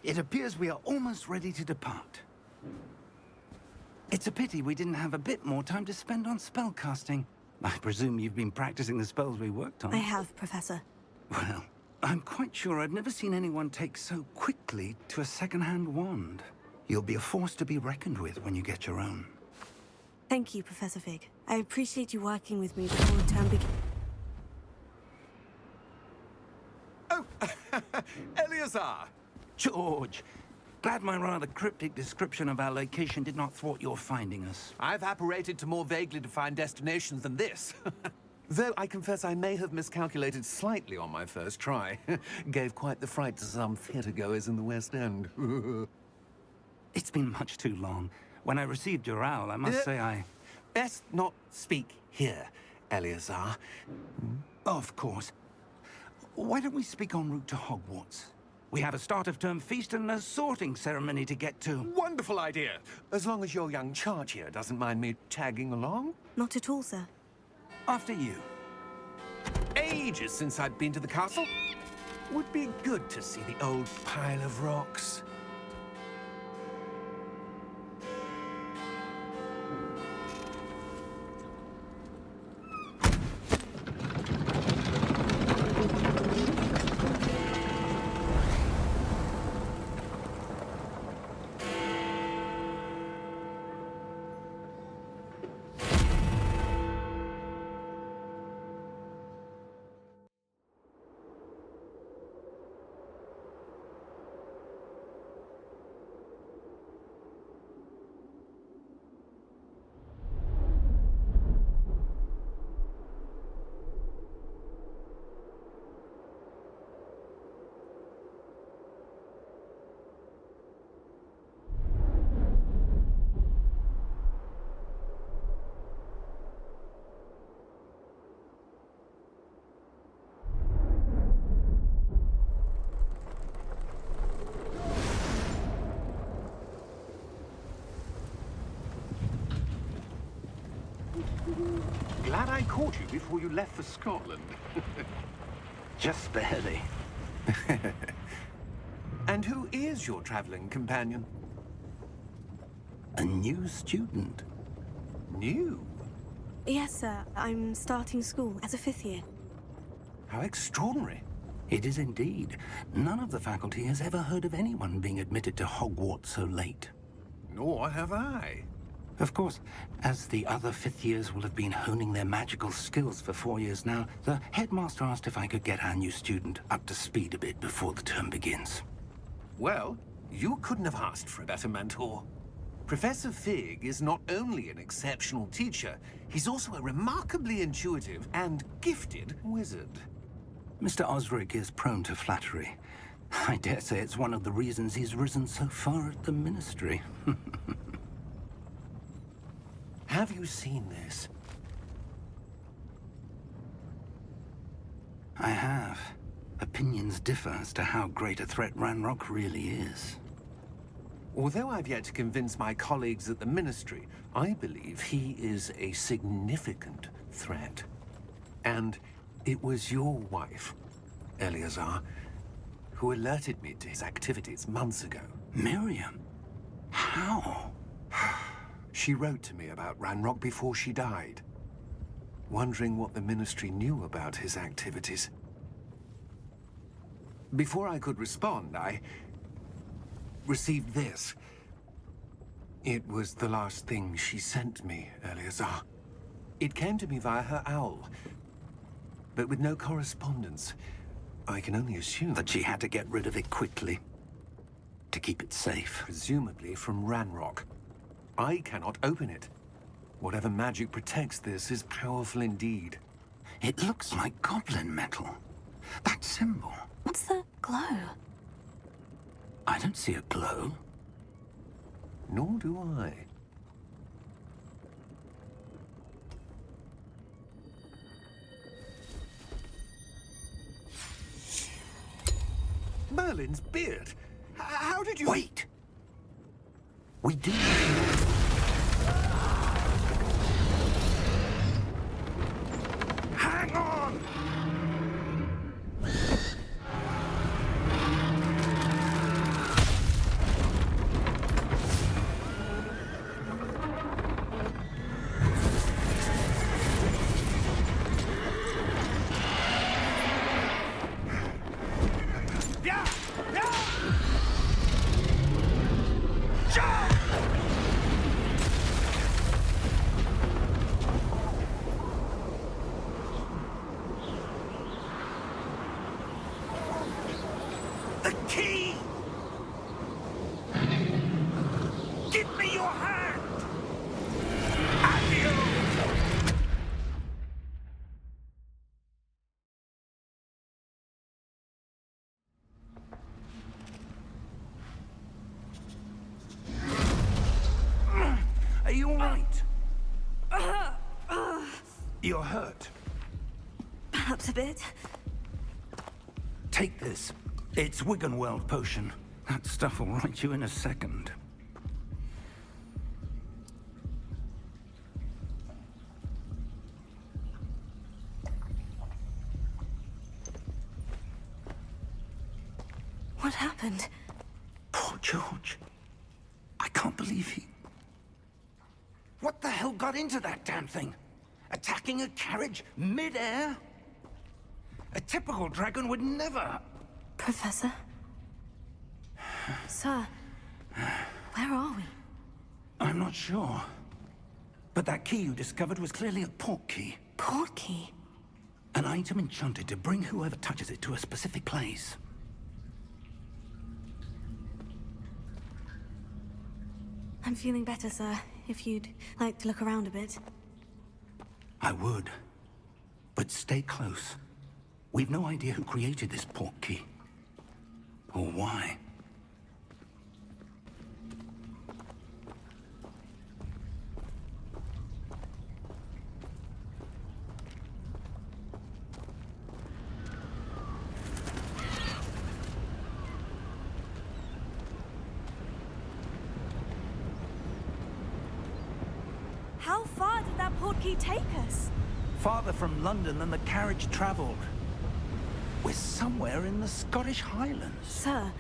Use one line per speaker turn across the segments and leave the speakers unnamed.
It appears we are almost ready to depart. It's a pity we didn't have a bit more time to spend on spellcasting. I presume you've been practicing the spells we worked on.
I have, Professor.
Well, I'm quite sure I've never seen anyone take so quickly to a second-hand wand. You'll be a force to be reckoned with when you get your own.
Thank you, Professor Fig. I appreciate you working with me before the term begins.
Oh, Eleazar!
George, glad my rather cryptic description of our location did not thwart your finding us.
I've apparated to more vaguely defined destinations than this. Though I confess I may have miscalculated slightly on my first try. Gave quite the fright to some theatre-goers in the West End.
It's been much too long. When I received your owl, I must say I...
Best not speak here, Eleazar.
Of course. Why don't we speak en route to Hogwarts? We have a start-of-term feast and a sorting ceremony to get to.
Wonderful idea! As long as your young charge here doesn't mind me tagging along.
Not at all, sir.
After you.
Ages since I'd been to the castle. Would be good to see the old pile of rocks. Glad I caught you before you left for Scotland.
Just barely.
And who is your traveling companion?
A new student.
New?
Yes, sir. I'm starting school as a 5th year.
How extraordinary.
It is indeed. None of the faculty has ever heard of anyone being admitted to Hogwarts so late.
Nor have I.
Of course, as the other 5th years will have been honing their magical skills for 4 years now, the headmaster asked if I could get our new student up to speed a bit before the term begins.
Well, you couldn't have asked for a better mentor. Professor Fig is not only an exceptional teacher, he's also a remarkably intuitive and gifted wizard.
Mr. Osric is prone to flattery. I dare say it's one of the reasons he's risen so far at the Ministry.
Have you seen this?
I have. Opinions differ as to how great a threat Ranrock really is.
Although I've yet to convince my colleagues at the Ministry, I believe he is a significant threat. And it was your wife, Eleazar, who alerted me to his activities months ago.
Miriam? How?
She wrote to me about Ranrock before she died, wondering what the Ministry knew about his activities. Before I could respond, I received this. It was the last thing she sent me, Eleazar. It came to me via her owl, but with no correspondence. I can only assume
That she had to get rid of it quickly. To keep it safe.
presumably from Ranrock. I cannot open it. Whatever magic protects this is powerful indeed.
It looks like goblin metal. That symbol.
What's the glow?
I don't see a glow.
Nor do I. Merlin's beard! How did you...
Wait! We do. Hang on! key! Give me your hand! Addio! Are you all right? You're hurt.
Perhaps a bit.
Take this. It's Wiggenweld potion. That stuff will right you in a second.
What happened?
Poor George. I can't believe he... What the hell got into that damn thing? Attacking a carriage mid-air? A typical dragon would never...
Professor? Sir, where are we?
I'm not sure. But that key you discovered was clearly a port key.
Port key?
An item enchanted to bring whoever touches it to a specific place.
I'm feeling better, sir. If you'd like to look around a bit.
I would. But stay close. We've no idea who created this port key. Or why.
How far did that port key take us?
Farther from London than the carriage traveled. We're somewhere in the Scottish Highlands.
Sir,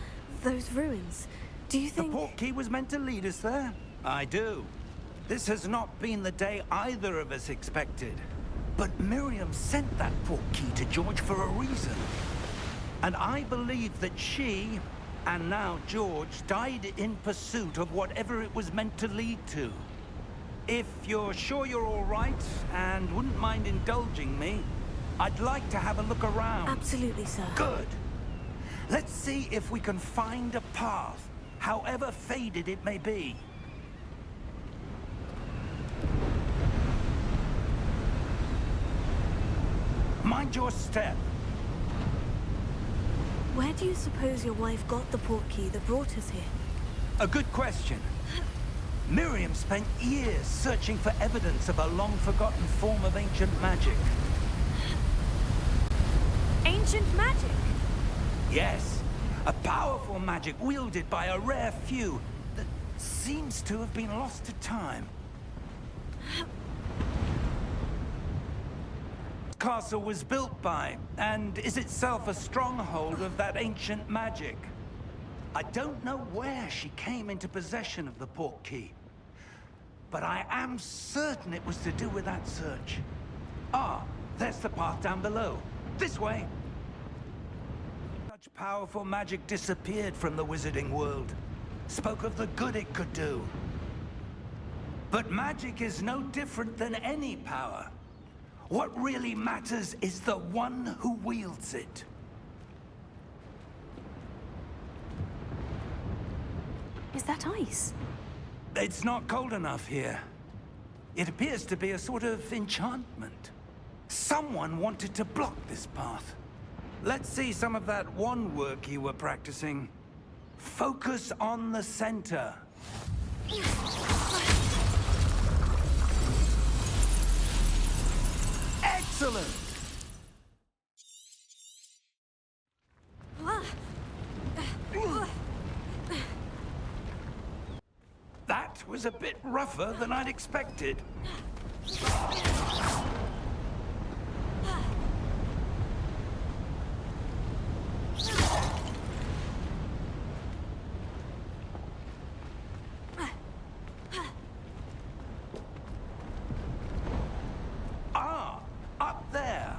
those ruins. Do you think...
The port key was meant to lead us there? I do. This has not been the day either of us expected. But Miriam sent that port key to George for a reason. And I believe that she, and now George, died in pursuit of whatever it was meant to lead to. If you're sure you're all right, and wouldn't mind indulging me, I'd like to have a look around.
Absolutely, sir.
Good. Let's see if we can find a path, however faded it may be. Mind your step.
Where do you suppose your wife got the port key that brought us here?
A good question. Miriam spent years searching for evidence of a long-forgotten form of ancient magic.
Ancient magic?
Yes, a powerful magic wielded by a rare few that seems to have been lost to time. The castle was built by, and is itself a stronghold of that ancient magic. I don't know where she came into possession of the port key, but I am certain it was to do with that search. Ah, there's the path down below. This way. Such powerful magic disappeared from the wizarding world. Spoke of the good it could do. But magic is no different than any power. What really matters is the one who wields it.
Is that ice?
It's not cold enough here. It appears to be a sort of enchantment. Someone wanted to block this path. Let's see some of that wand work you were practicing. Focus on the center. Excellent! That was a bit rougher than I'd expected. Ah, up there.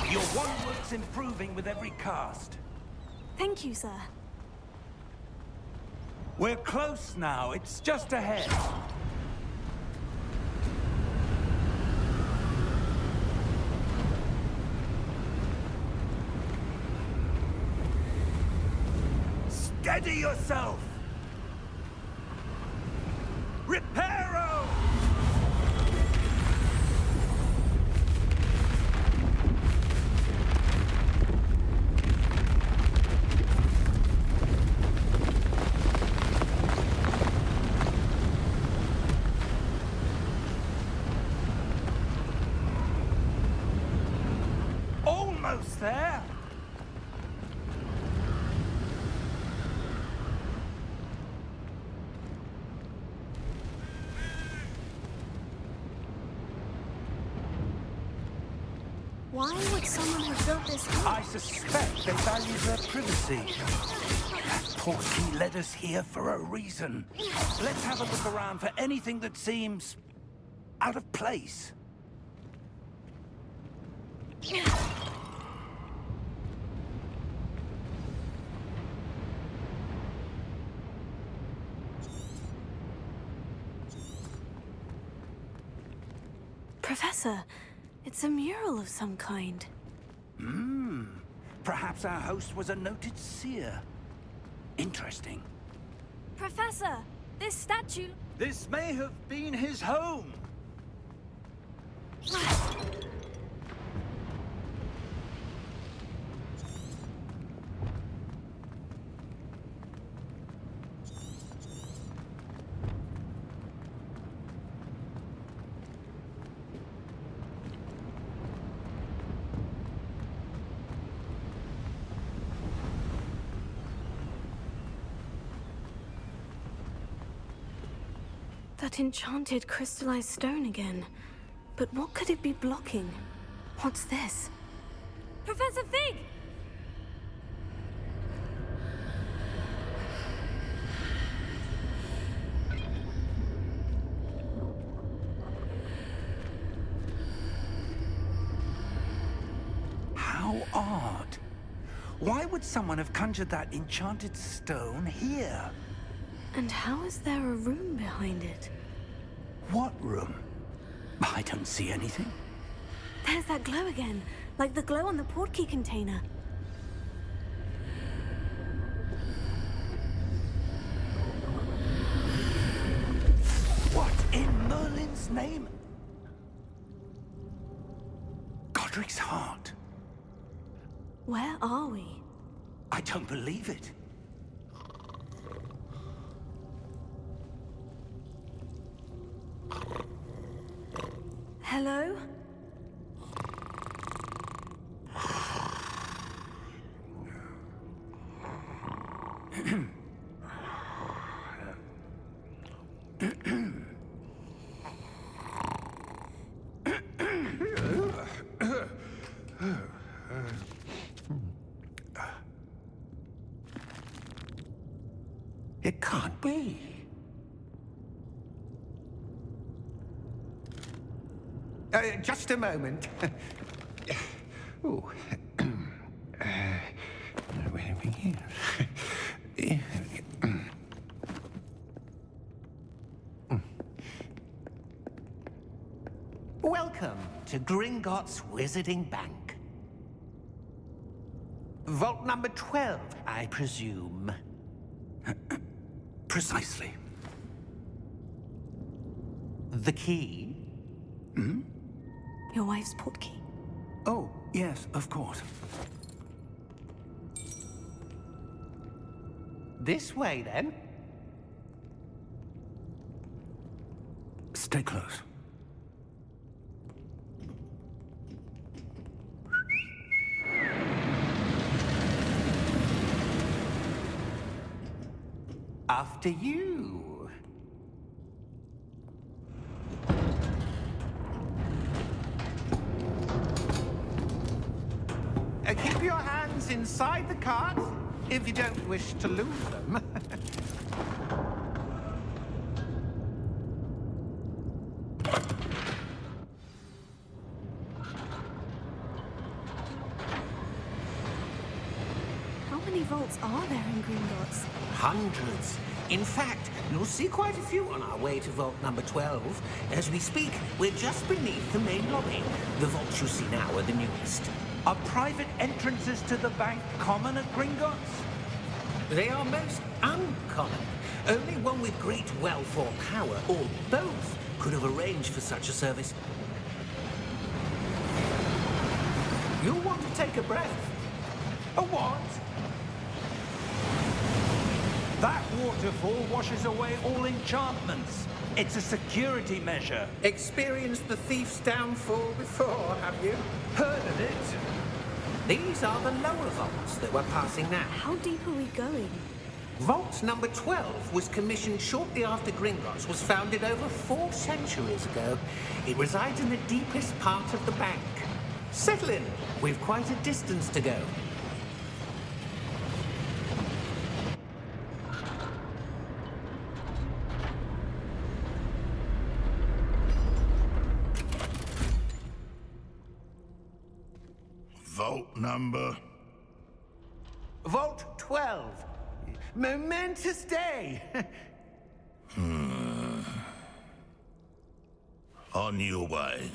Your wand work's improving with every cast.
Thank you, sir.
We're close now. It's just ahead. Steady yourself! Reparo! Almost there!
Why would someone have built this here?
I suspect they value their privacy. That portkey led us here for a reason. Let's have a look around for anything that seems out of place.
Professor, it's a mural of some kind.
Perhaps our host was a noted seer. Interesting.
Professor, this statue...
This may have been his home.
That enchanted crystallized stone again. But what could it be blocking? What's this? Professor Fig!
How odd. Why would someone have conjured that enchanted stone here?
And how is there a room behind it?
What room? I don't see anything.
There's that glow again, like the glow on the portkey container.
What in Merlin's name? Godric's heart.
Where are we?
I don't believe it.
Hello?
It can't be. Just a moment. Oh. Where are we here? Welcome to Gringotts Wizarding Bank. Vault number 12, I presume.
Precisely.
The key?
Your wife's portkey.
Oh, yes, of course.
This way, then.
Stay close.
After you. Keep your hands inside the cart if you don't wish to lose them.
How many many vaults are there in Gringotts?
Hundreds. In fact, you'll see quite a few on our way to vault number 12. As we speak, we're just beneath the main lobby. The vaults you see now are the newest.
Are private entrances to the bank common at Gringotts?
They are most uncommon. Only one with great wealth or power, or both, could have arranged for such a service. You'll want to take a breath.
A what? That waterfall washes away all enchantments. It's a security measure.
Experienced the thief's downfall before, have you?
Heard of it?
These are the lower vaults that we're passing now.
How deep are we going?
Vault number 12 was commissioned shortly after Gringotts was founded over 4 centuries ago. It resides in the deepest part of the bank. Settle in. We've quite a distance to go.
Vault number?
Vault 12. Momentous day.
On your way.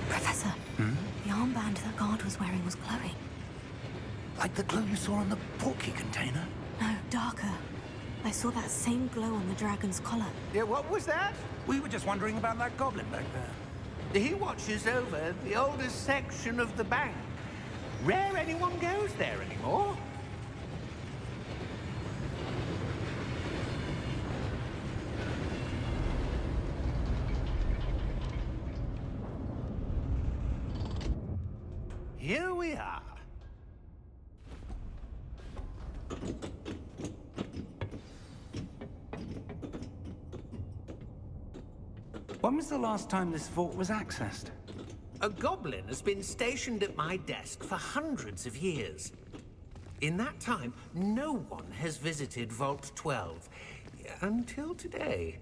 Professor, the armband that guard was wearing was glowing.
Like the glow you saw on the portkey container?
No, darker. I saw that same glow on the dragon's collar.
Yeah, what was that?
We were just wondering about that goblin back there.
He watches over the oldest section of the bank. Rare anyone goes there anymore. Here we are.
When was the last time this vault was accessed?
A goblin has been stationed at my desk for hundreds of years. In that time, no one has visited Vault 12. Until today.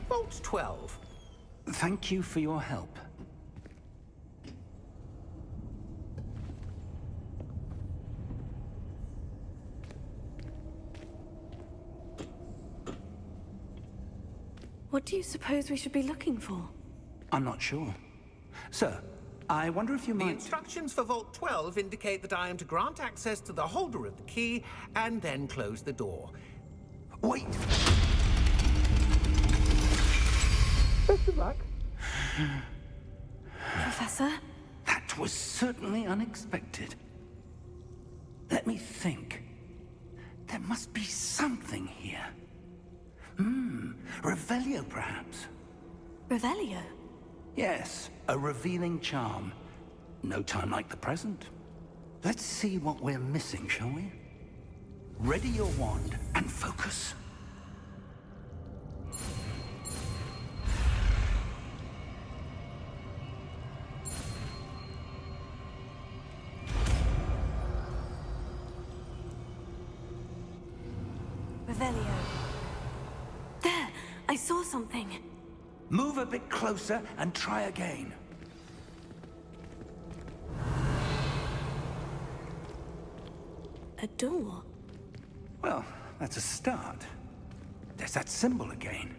Vault 12.
Thank you for your help.
What do you suppose we should be looking for?
I'm not sure. Sir, I wonder if you
The
might...
instructions for Vault 12 indicate that I am to grant access to the holder of the key and then close the door.
Wait!
Best of luck.
Professor?
That was certainly unexpected. Let me think. There must be something here. Revelio, perhaps?
Revelio?
Yes, a revealing charm. No time like the present. Let's see what we're missing, shall we? Ready your wand and focus.
Revelio. There! I saw something.
Move a bit closer and try again.
A door.
Well, that's a start. There's that symbol again.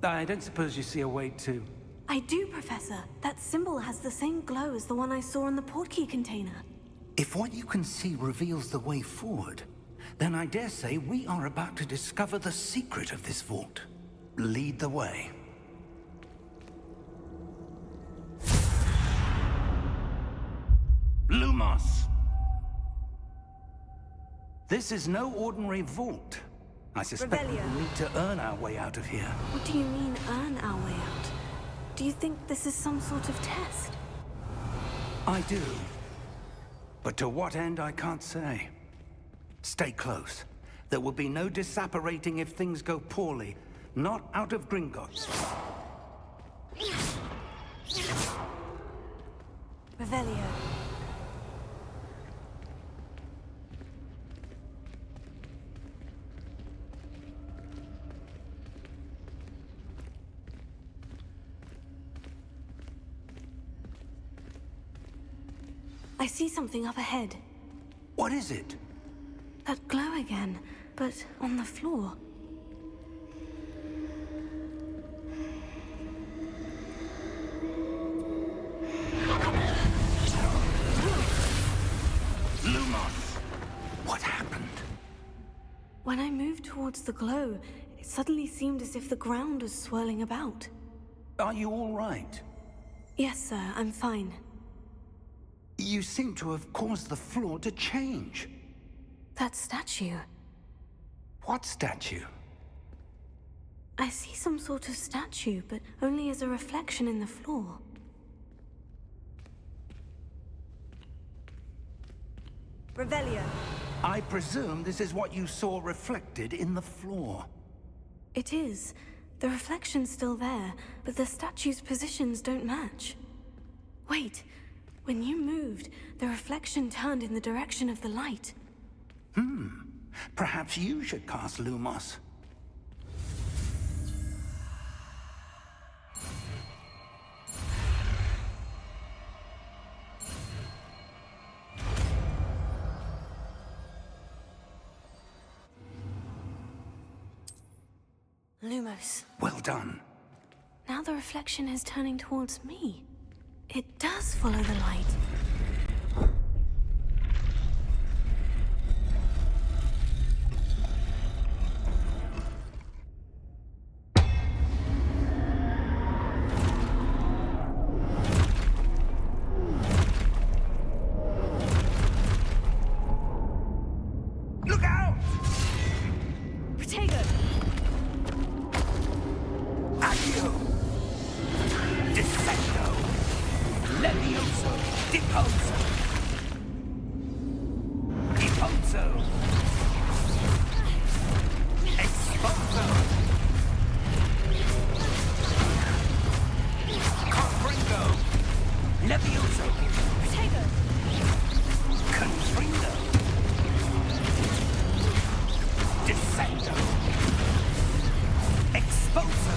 I don't suppose you see a way to...
I do, Professor. That symbol has the same glow as the one I saw in the portkey container.
If what you can see reveals the way forward, then I dare say we are about to discover the secret of this vault. Lead the way. Lumos! This is no ordinary vault. I suspect we
Revelio.
will need to earn our way out of here.
What do you mean, earn our way out? Do you think this is some sort of test?
I do. But to what end, I can't say. Stay close. There will be no disapparating if things go poorly. Not out of Gringotts.
Revelio. I see something up ahead.
What is it?
That glow again, but on the floor.
Lumos! What happened?
When I moved towards the glow, it suddenly seemed as if the ground was swirling about.
Are you all right?
Yes, sir, I'm fine.
You seem to have caused the floor to change.
That statue.
What statue?
I see some sort of statue, but only as a reflection in the floor. Revelio.
I presume this is what you saw reflected in the floor.
It is. The reflection's still there, but the statue's positions don't match. Wait. When you moved, the reflection turned in the direction of the light.
Perhaps you should cast Lumos.
Lumos.
Well done.
Now the reflection is turning towards me. It does follow the light.
Look out!
Protego!
Accio! Dissecto! Levioso! Deposo! Deposo! Exposo! Confringo! Levioso!
Protego!
Confringo! Dissecto! Exposo!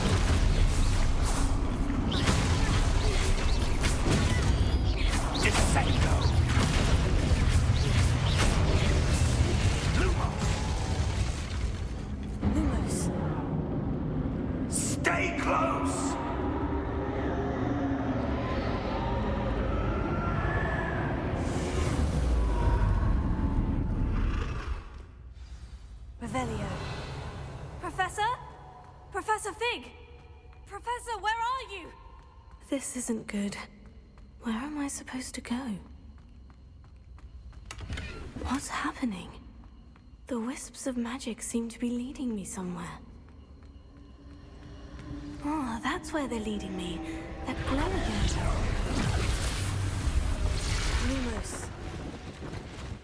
Dissecto!
Lumos.
Stay close!
Revelio. Professor? Professor Fig! Professor, where are you? This isn't good. Where am I supposed to go? What's happening? The wisps of magic seem to be leading me somewhere. Oh, that's where they're leading me. That glow again. Lumos.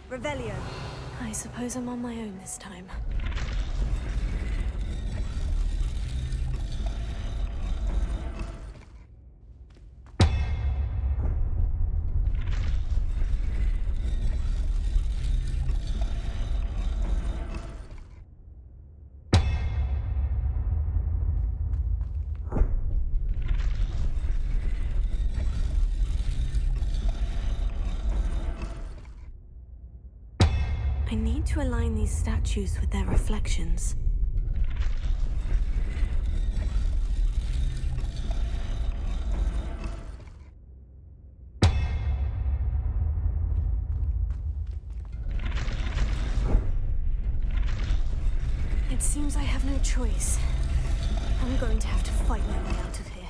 Revelio. I suppose I'm on my own this time. I need to align these statues with their reflections. It seems I have no choice. I'm going to have to fight my way out of here.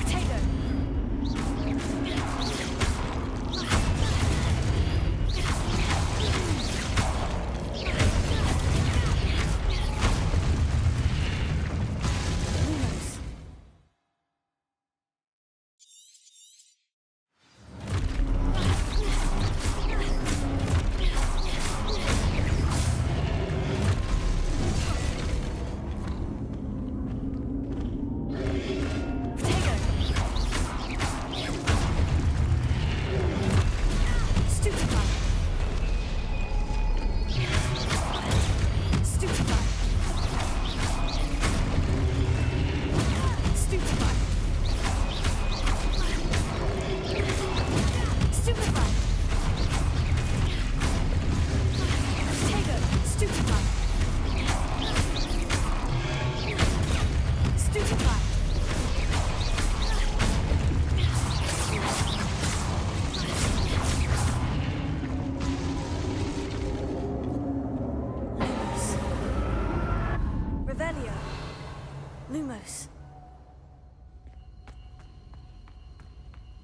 Potato! Lumos.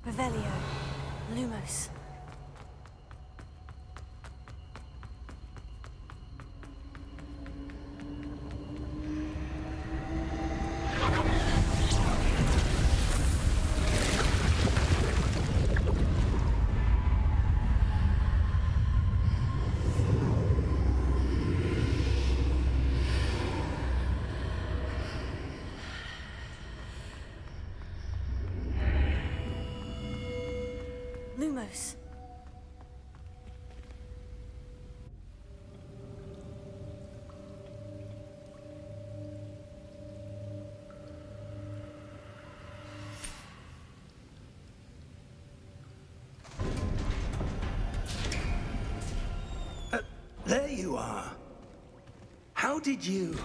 Revelio. Lumos. Lumos.
There you are. How did you...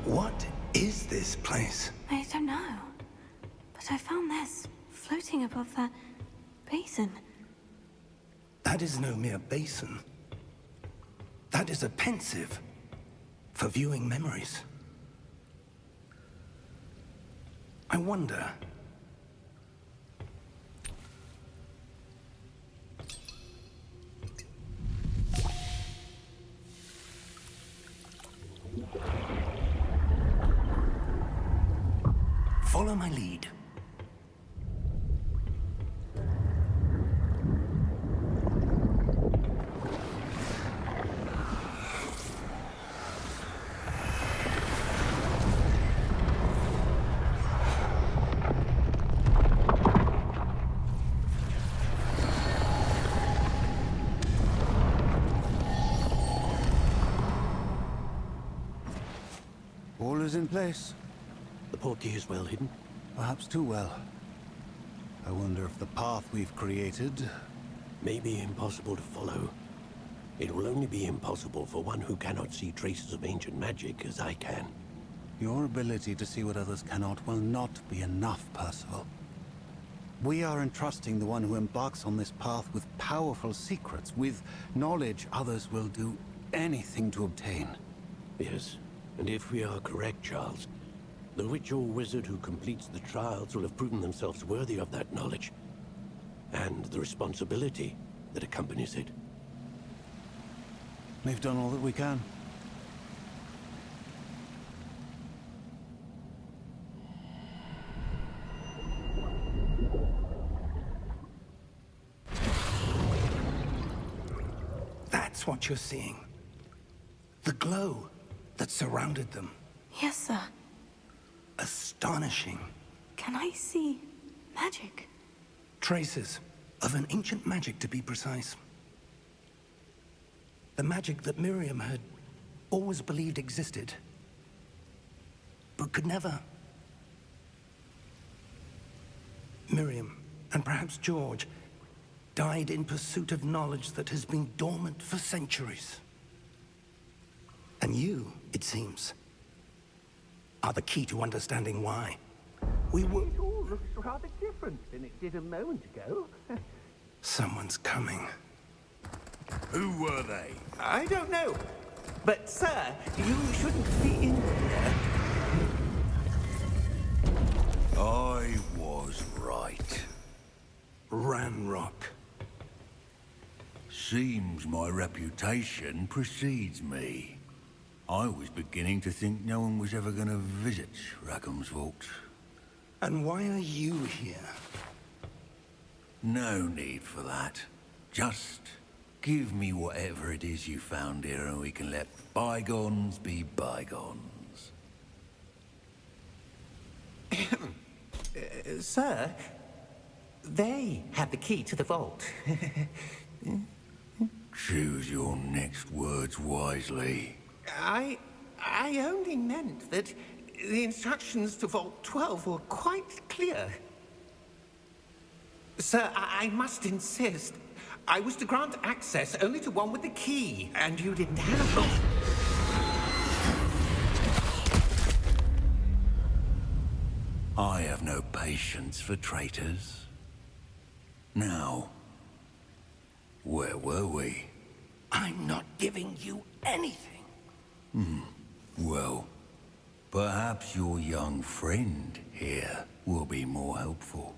What is this place?
I don't know. But I found this floating above that basin.
That is no mere basin. That is a pensive for viewing memories. I wonder... Follow my lead.
All is in place.
The portkey is well hidden.
Perhaps too well. I wonder if the path we've created...
May be impossible to follow. It will only be impossible for one who cannot see traces of ancient magic as I can.
Your ability to see what others cannot will not be enough, Percival. We are entrusting the one who embarks on this path with powerful secrets, with knowledge others will do anything to obtain.
Yes, and if we are correct, Charles, the witch or wizard who completes the trials will have proven themselves worthy of that knowledge, and the responsibility that accompanies it.
We've done all that we can.
That's what you're seeing. The glow that surrounded them.
Yes, sir.
Astonishing.
Can I see magic?
Traces of an ancient magic, to be precise. The magic that Miriam had always believed existed, but could never. Miriam, and perhaps George, died in pursuit of knowledge that has been dormant for centuries. And you, it seems, are the key to understanding why. We were...
It all looks rather different than it did a moment ago.
Someone's coming.
Who were they?
I don't know. But, sir, you shouldn't be in here.
I was right.
Ranrock.
Seems my reputation precedes me. I was beginning to think no one was ever going to visit Rackham's vault.
And why are you here?
No need for that. Just give me whatever it is you found here and we can let bygones be bygones.
Sir, they have the key to the vault.
Choose your next words wisely.
I only meant that the instructions to Vault 12 were quite clear. Sir, I must insist. I was to grant access only to one with the key, and you didn't have it.
I have no patience for traitors. Now, where were we?
I'm not giving you anything.
Well, Perhaps your young friend here will be more helpful.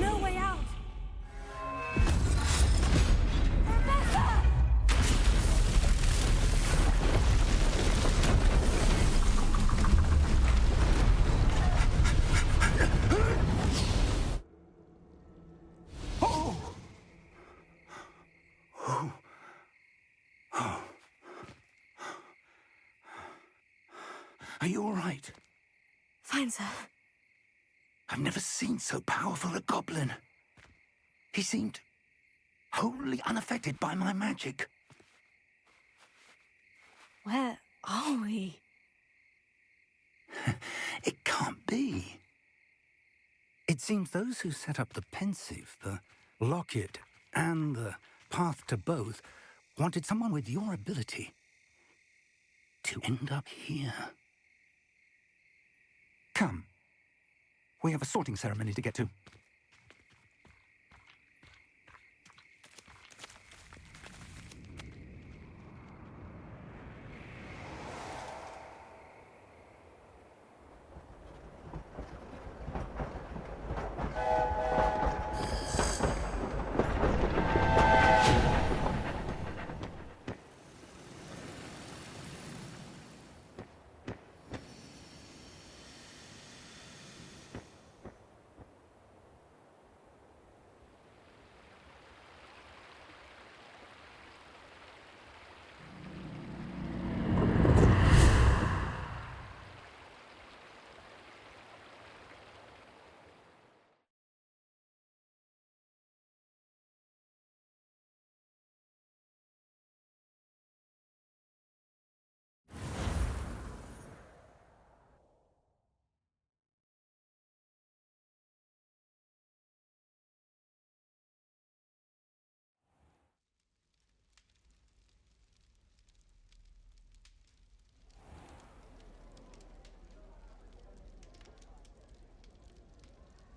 No way out!
Are you all right?
Fine, sir.
I've never seen so powerful a goblin. He seemed wholly unaffected by my magic.
Where are we?
It can't be. It seems those who set up the pensive, the locket, and the path to both wanted someone with your ability to end up here. Come. We have a sorting ceremony to get to.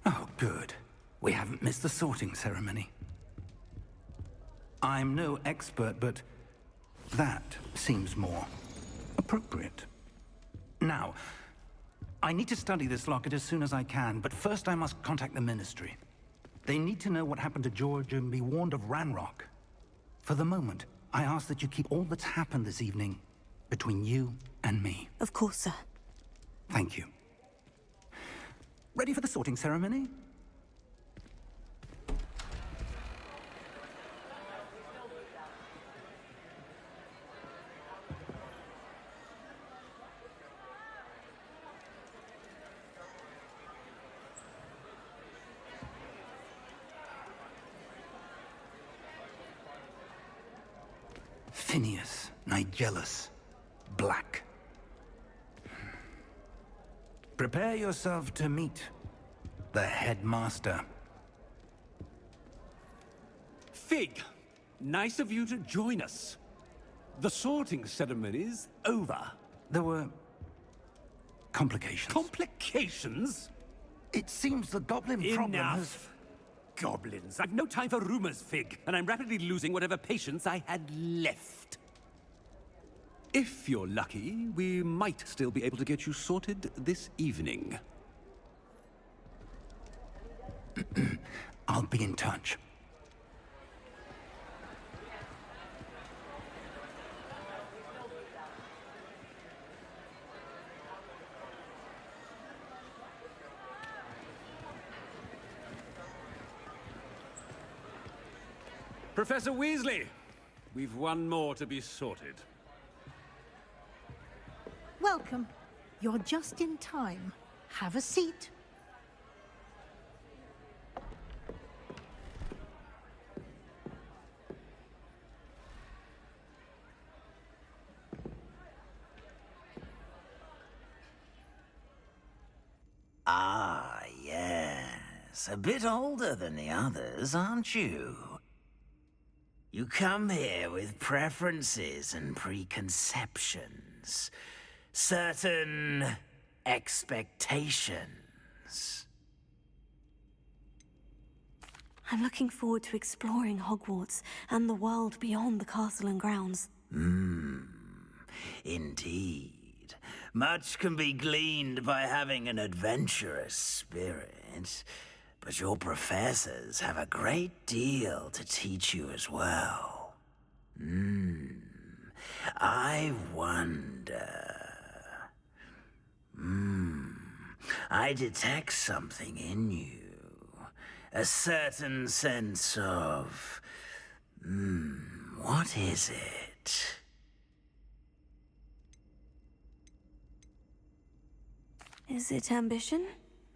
Oh, good. We haven't missed the sorting ceremony. I'm no expert, but that seems more appropriate. Now, I need to study this locket as soon as I can, but first I must contact the Ministry. They need to know what happened to George and be warned of Ranrock. For the moment, I ask that you keep all that's happened this evening between you and me.
Of course, sir.
Thank you. Ready for the sorting ceremony? Phineas, Nigellus, Black. Prepare yourself to meet the headmaster.
Fig, nice of you to join us. The sorting ceremony's over.
There were complications.
Complications?
It seems the goblin problem has...
Enough. Goblins. I've no time for rumors, Fig, and I'm rapidly losing whatever patience I had left. If you're lucky, we might still be able to get you sorted this evening.
I'll be in touch.
Professor Weasley, we've one more to be sorted.
Welcome. You're just in time. have a seat.
Ah, yes. A bit older than the others, aren't you? You come here with preferences and preconceptions. Certain expectations.
I'm looking forward to exploring Hogwarts and the world beyond the castle and grounds.
Indeed. Much can be gleaned by having an adventurous spirit, but your professors have a great deal to teach you as well. I wonder... I detect something in you. A certain sense of... what is it?
Is it ambition?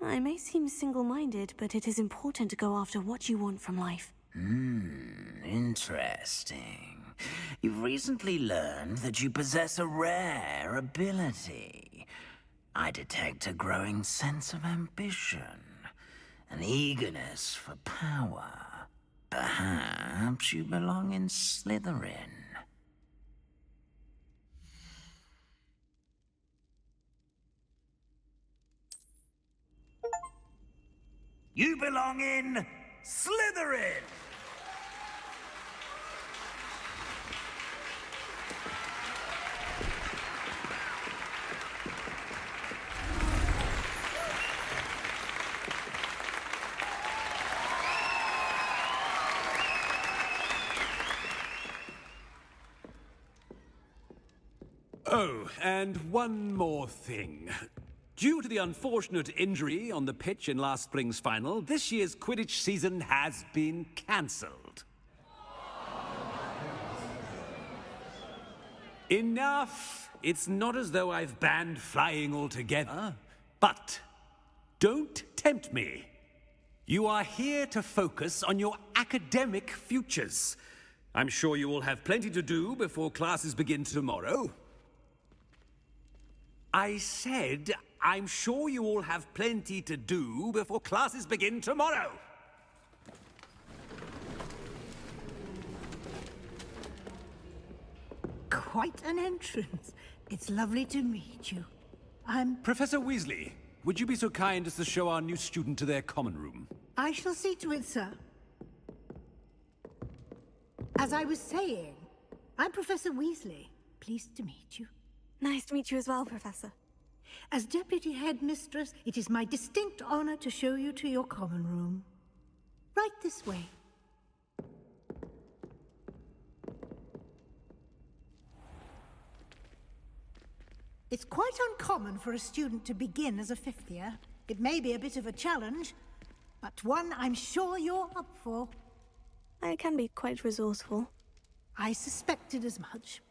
I may seem single-minded, but it is important to go after what you want from life.
Interesting. You've recently learned that you possess a rare ability. I detect a growing sense of ambition, an eagerness for power. Perhaps you belong in Slytherin. You belong in Slytherin!
Oh, and one more thing. Due to the unfortunate injury on the pitch in last spring's final, this year's Quidditch season has been cancelled. Enough! It's not as though I've banned flying altogether. But don't tempt me. You are here to focus on your academic futures. I'm sure you will have plenty to do before classes begin tomorrow. I said, I'm sure you all have plenty to do before classes begin tomorrow.
Quite an entrance. It's lovely to meet you. I'm...
Professor Weasley, would you be so kind as to show our new student to their common room?
I shall see to it, sir. As I was saying, I'm Professor Weasley. Pleased to meet you.
Nice to meet you as well, Professor.
As Deputy Headmistress, it is my distinct honor to show you to your common room. Right this way. It's quite uncommon for a student to begin as a fifth year. It may be a bit of a challenge, but one I'm sure you're up for.
I can be quite resourceful.
I suspected as much.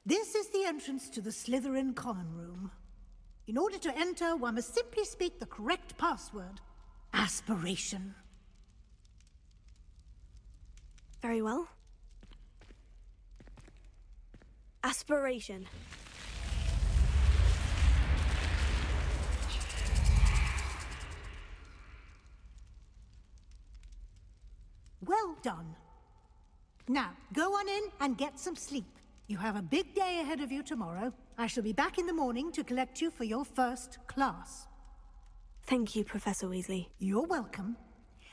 This is the entrance to the Slytherin common room. In order to enter, one must simply speak the correct password. Aspiration.
Very well. Aspiration.
Well done. Now, go on in and get some sleep. You have a big day ahead of you tomorrow. I shall be back in the morning to collect you for your first class.
Thank you, Professor Weasley.
You're welcome.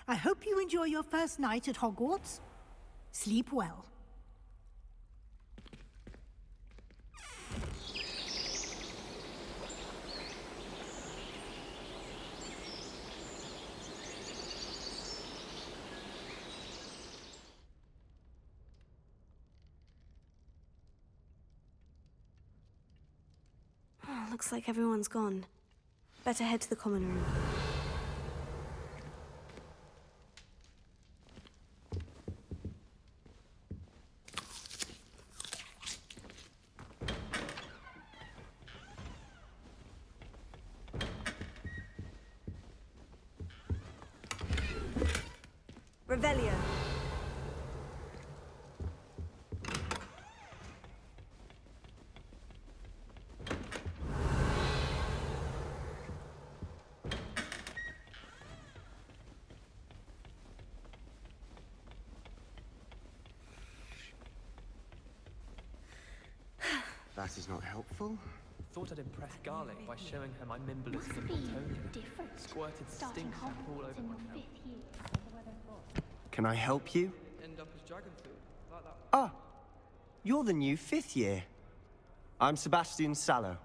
I hope you enjoy your first night at Hogwarts. Sleep well.
Looks like everyone's gone. Better head to the common room. Revelio.
That is not helpful.
Thought I'd impress Garlic by showing her my Mimbless simple token. Squirted stink all over my mouth.
Can I help you?
End up as dragon food. Like that.
Ah, you're the new 5th year. I'm Sebastian Sallow.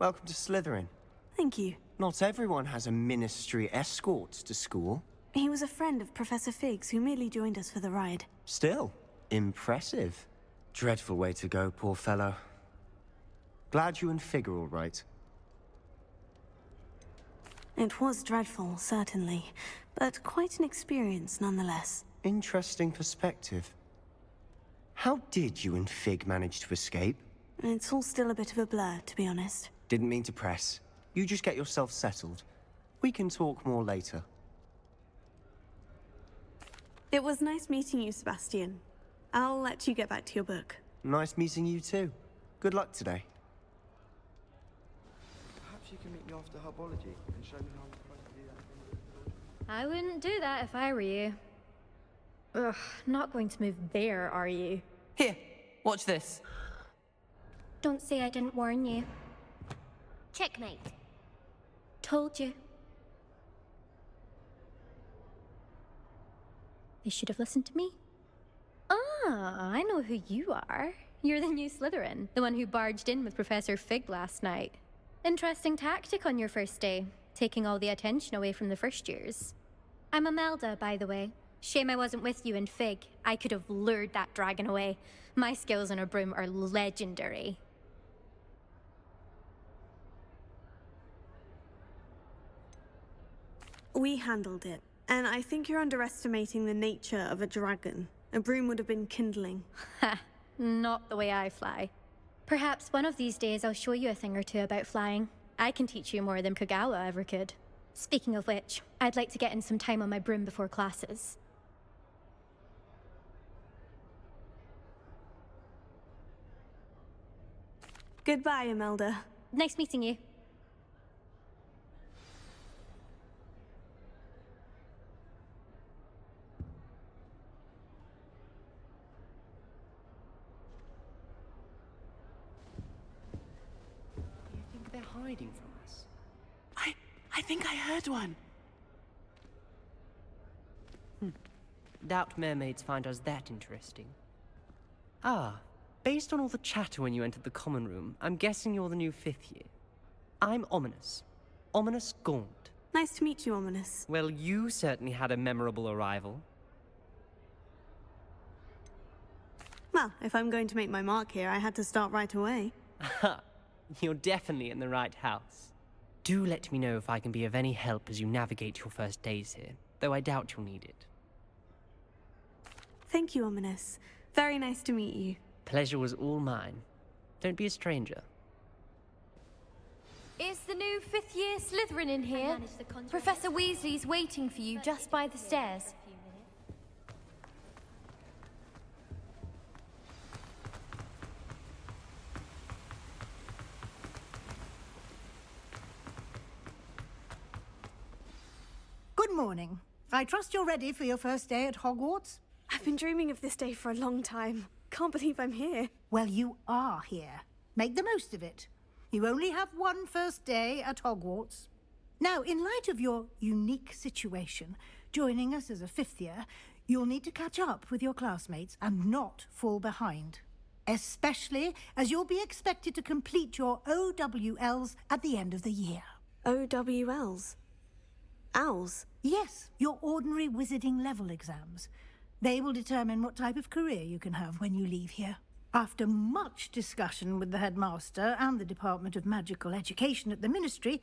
Welcome to Slytherin.
Thank you.
Not everyone has a ministry escort to school.
He was a friend of Professor Fig's who merely joined us for the ride.
Still, impressive. Dreadful way to go, poor fellow. Glad you and Fig are all right.
It was dreadful, certainly, but quite an experience nonetheless.
Interesting perspective. How did you and Fig manage to escape?
It's all still a bit of a blur, to be honest.
Didn't mean to press. You just get yourself settled. We can talk more later.
It was nice meeting you, Sebastian. I'll let you get back to your book.
Nice meeting you too. Good luck today.
Perhaps you can meet me after herbology and show me how I'm supposed to do that.
I wouldn't do that if I were you. Ugh, not going to move there, are you?
Here, watch this.
Don't say I didn't warn you.
Checkmate.
Told you. They should have listened to me. Ah, I know who you are. You're the new Slytherin, the one who barged in with Professor Fig last night. Interesting tactic on your first day, taking all the attention away from the first years. I'm Imelda, by the way. Shame I wasn't with you and Fig. I could have lured that dragon away. My skills on a broom are legendary.
We handled it, and I think you're underestimating the nature of a dragon. A broom would have been kindling.
Ha! Not the way I fly. Perhaps one of these days I'll show you a thing or two about flying. I can teach you more than Kagawa ever could. Speaking of which, I'd like to get in some time on my broom before classes.
Goodbye, Imelda.
Nice meeting you.
You think they're hiding from us? I think I heard one. Doubt mermaids find us that interesting. Ah, based on all the chatter when you entered the common room, I'm guessing you're the new 5th year. I'm Ominous. Ominous Gaunt.
Nice to meet you, Ominous.
Well, you certainly had a memorable arrival.
Well, if I'm going to make my mark here, I had to start right away.
Aha, you're definitely in the right house. Do let me know if I can be of any help as you navigate your first days here, though I doubt you'll need it.
Thank you, Ominous. Very nice to meet you.
Pleasure was all mine. Don't be a stranger.
Is the new 5th year Slytherin in here? Professor Weasley's waiting for you just by the stairs.
Good morning. I trust you're ready for your first day at Hogwarts?
I've been dreaming of this day for a long time. Can't believe I'm here.
Well, you are here. Make the most of it. You only have one first day at Hogwarts. Now, in light of your unique situation, joining us as a 5th year, you'll need to catch up with your classmates and not fall behind. Especially as you'll be expected to complete your OWLs at the end of the year.
OWLs? Owls?
Yes, your ordinary wizarding level exams. They will determine what type of career you can have when you leave here. After much discussion with the headmaster and the Department of Magical Education at the Ministry,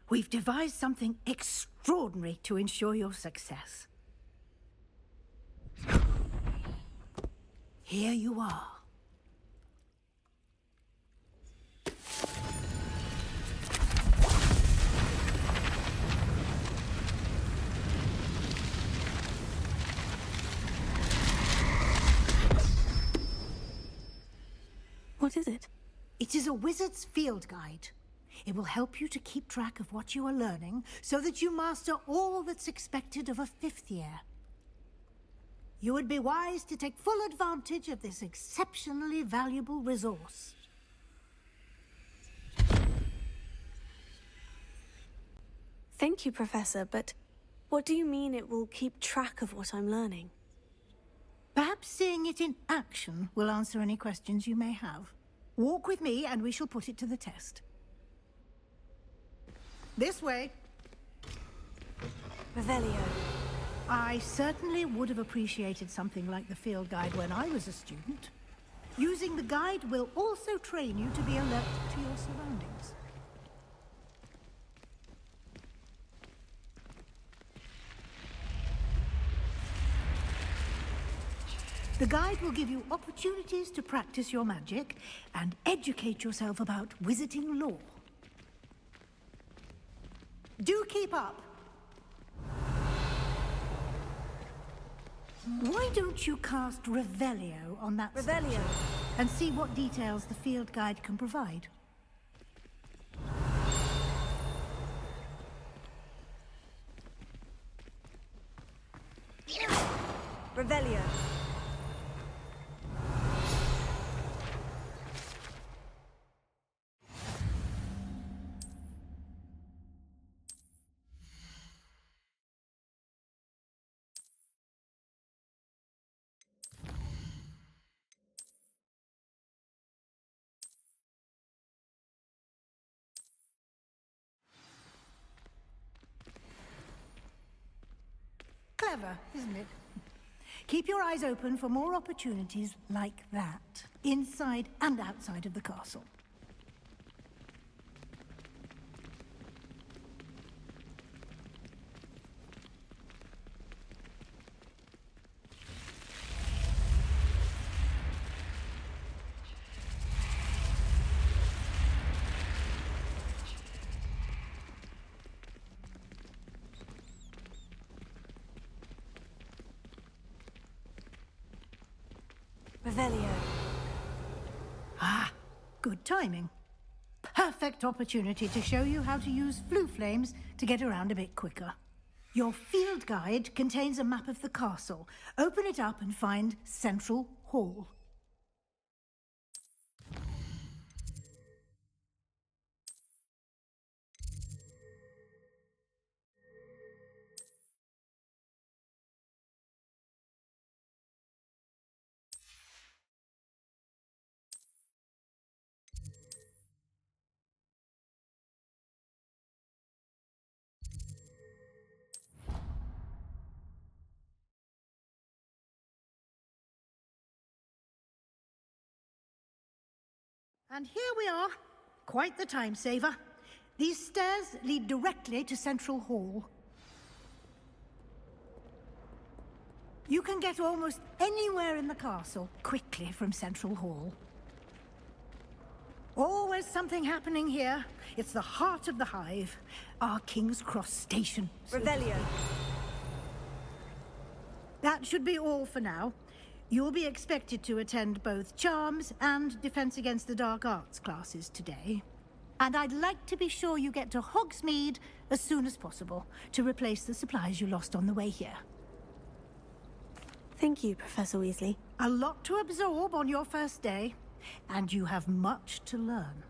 we've devised something extraordinary to ensure your success. Here you are.
What is it?
It is a wizard's field guide. It will help you to keep track of what you are learning so that you master all that's expected of a 5th year. You would be wise to take full advantage of this exceptionally valuable resource.
Thank you, Professor, but what do you mean it will keep track of what I'm learning?
Perhaps seeing it in action will answer any questions you may have. Walk with me and we shall put it to the test. This way.
Revelio.
I certainly would have appreciated something like the field guide when I was a student. Using the guide will also train you to be alert to your surroundings. The guide will give you opportunities to practice your magic and educate yourself about wizarding lore. Do keep up! Why don't you cast Revelio on that statue and see what details the field guide can provide?
Revelio.
Clever, isn't it? Keep your eyes open for more opportunities like that, inside and outside of the castle.
Revelio.
Ah, good timing. Perfect opportunity to show you how to use flue flames to get around a bit quicker. Your field guide contains a map of the castle. Open it up and find Central Hall. And here we are. Quite the time saver. These stairs lead directly to Central Hall. You can get almost anywhere in the castle quickly from Central Hall. Always something happening here. It's the heart of the hive. Our King's Cross station.
Revelio.
That should be all for now. You'll be expected to attend both Charms and Defense Against the Dark Arts classes today. And I'd like to be sure you get to Hogsmeade as soon as possible to replace the supplies you lost on the way here.
Thank you, Professor Weasley.
A lot to absorb on your first day, and you have much to learn.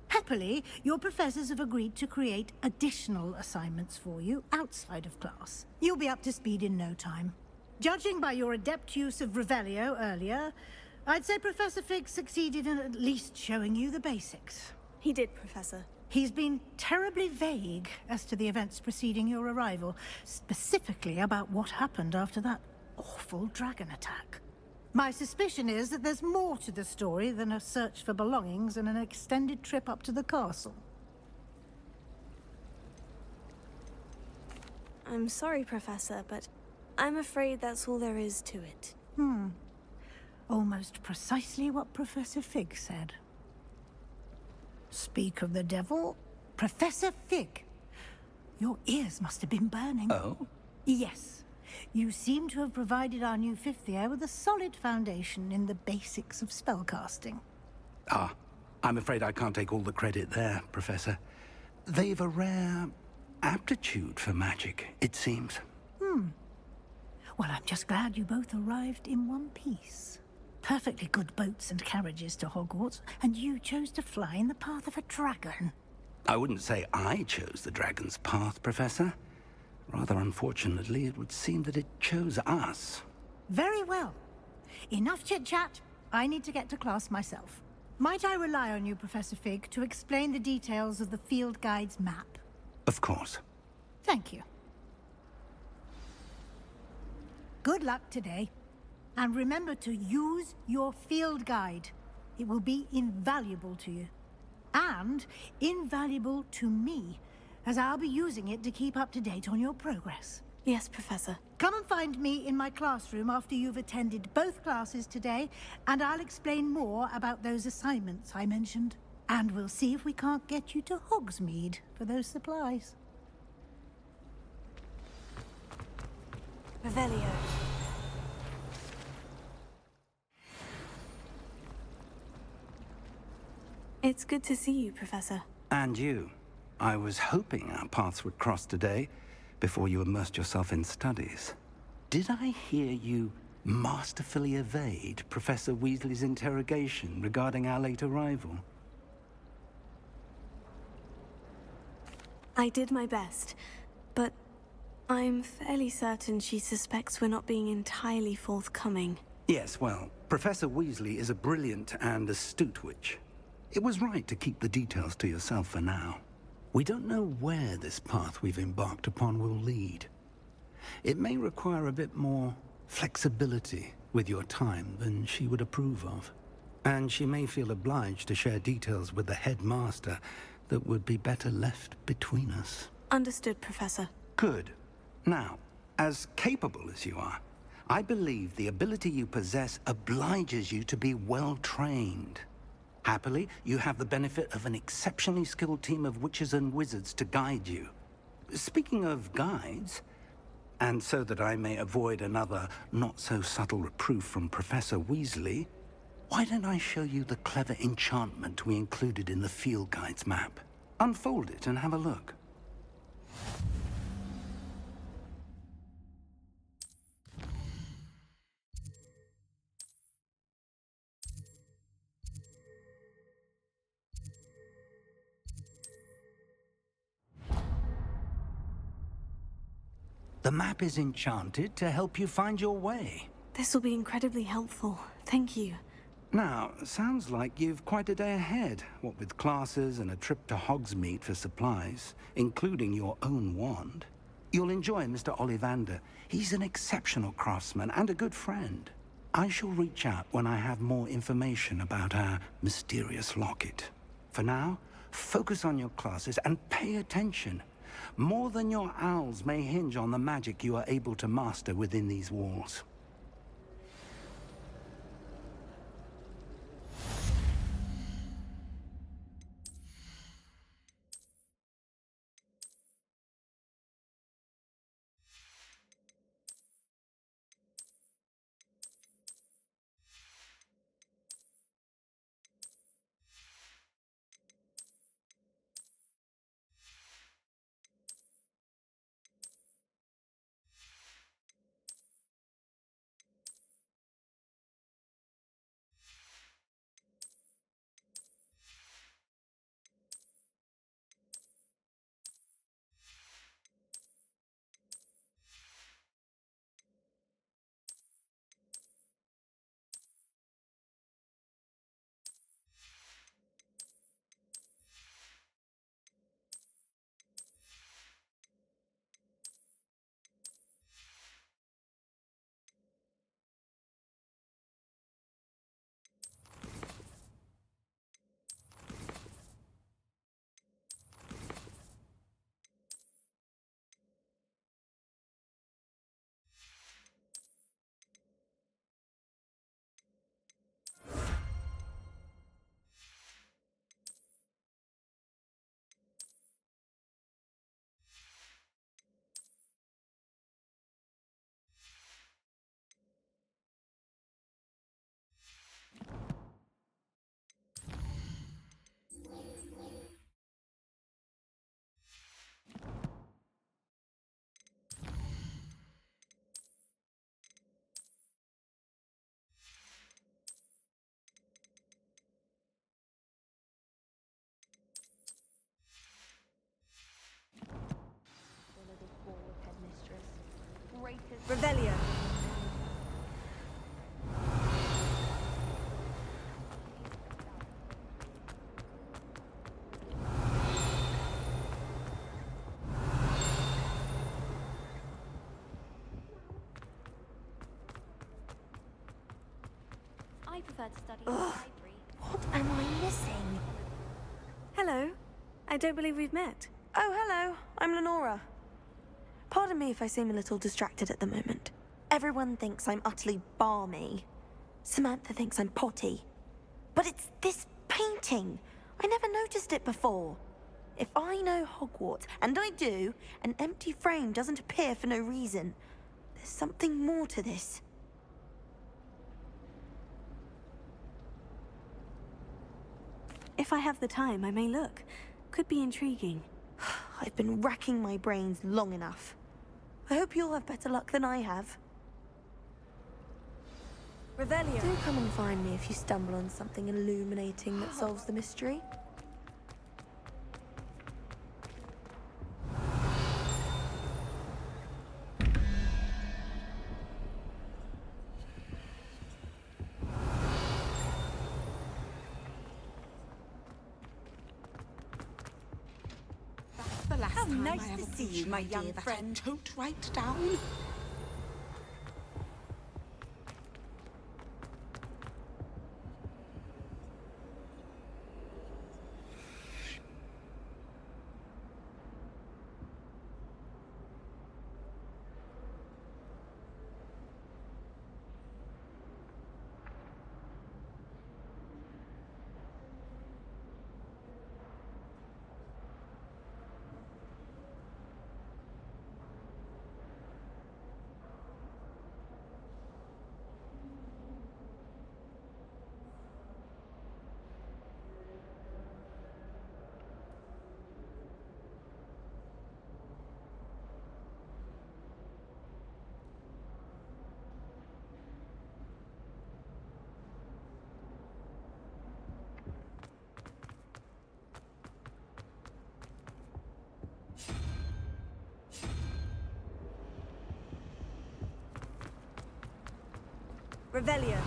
Happily, your professors have agreed to create additional assignments for you outside of class. You'll be up to speed in no time. Judging by your adept use of Revelio earlier, I'd say Professor Fig succeeded in at least showing you the basics.
He did, Professor.
He's been terribly vague as to the events preceding your arrival, specifically about what happened after that awful dragon attack. My suspicion is that there's more to the story than a search for belongings and an extended trip up to the castle.
I'm sorry, Professor, but I'm afraid that's all there is to it.
Almost precisely what Professor Fig said. Speak of the devil, Professor Fig. Your ears must have been burning.
Oh?
Yes. You seem to have provided our new 5th year with a solid foundation in the basics of spellcasting.
Ah, I'm afraid I can't take all the credit there, Professor. They've a rare aptitude for magic, it seems.
Well, I'm just glad you both arrived in one piece. Perfectly good boats and carriages to Hogwarts, and you chose to fly in the path of a dragon.
I wouldn't say I chose the dragon's path, Professor. Rather unfortunately, it would seem that it chose us.
Very well. Enough chit-chat. I need to get to class myself. Might I rely on you, Professor Fig, to explain the details of the field guide's map?
Of course.
Thank you. Good luck today. And remember to use your field guide. It will be invaluable to you. And invaluable to me, as I'll be using it to keep up to date on your progress.
Yes, Professor.
Come and find me in my classroom after you've attended both classes today, and I'll explain more about those assignments I mentioned. And we'll see if we can't get you to Hogsmeade for those supplies.
Revelio. It's good to see you, Professor.
And you. I was hoping our paths would cross today, before you immersed yourself in studies. Did I hear you masterfully evade Professor Weasley's interrogation regarding our late arrival?
I did my best, but I'm fairly certain she suspects we're not being entirely forthcoming.
Yes, well, Professor Weasley is a brilliant and astute witch. It was right to keep the details to yourself for now. We don't know where this path we've embarked upon will lead. It may require a bit more flexibility with your time than she would approve of. And she may feel obliged to share details with the headmaster that would be better left between us.
Understood, Professor.
Good. Now, as capable as you are, I believe the ability you possess obliges you to be well trained. Happily, you have the benefit of an exceptionally skilled team of witches and wizards to guide you. Speaking of guides, and so that I may avoid another not-so-subtle reproof from Professor Weasley, why don't I show you the clever enchantment we included in the field guide's map? Unfold it and have a look. The map is enchanted to help you find your way.
This will be incredibly helpful. Thank you.
Now, sounds like you've quite a day ahead, what with classes and a trip to Hogsmeade for supplies, including your own wand. You'll enjoy Mr. Ollivander. He's an exceptional craftsman and a good friend. I shall reach out when I have more information about our mysterious locket. For now, focus on your classes and pay attention. More than your owls may hinge on the magic you are able to master within these walls.
Revelio.
I prefer to study in the library.
What am I missing?
Hello. I don't believe we've met.
Oh, hello. I'm Lenora. Pardon me if I seem a little distracted at the moment. Everyone thinks I'm utterly balmy. Samantha thinks I'm potty. But it's this painting. I never noticed it before. If I know Hogwarts, and I do, an empty frame doesn't appear for no reason. There's something more to this.
If I have the time, I may look. Could be intriguing.
I've been racking my brains long enough. I hope you'll have better luck than I have.
Revelio.
Do come and find me if you stumble on something illuminating that solves the mystery.
The last
How
time
nice
I have
to
a
see you,
potion
my
idea
young
that
friend.
I don't write down.
Revelio.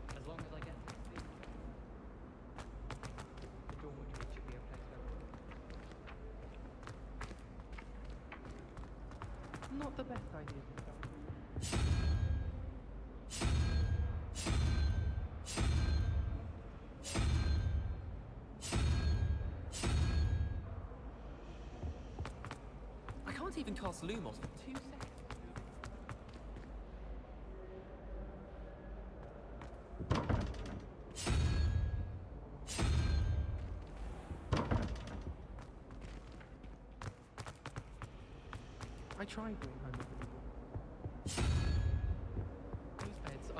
As long as I get to sleep. The dormitory should be a place where... Not the best idea to start. I can't even cast Lumos for 2 seconds. I tried doing home every day.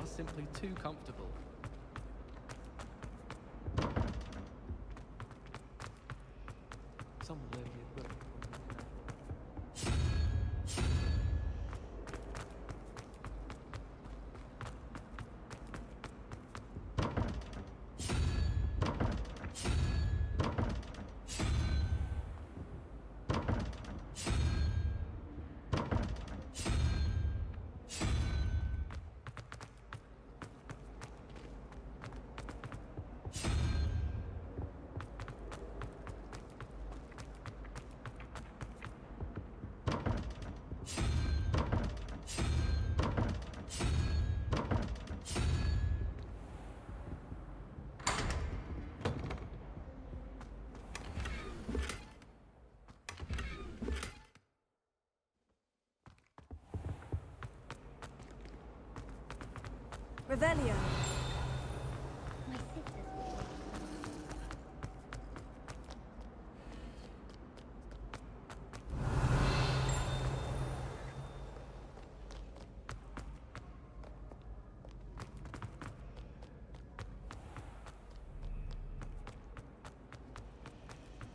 simply too comfortable. Someone loaned me a book.
Revelio.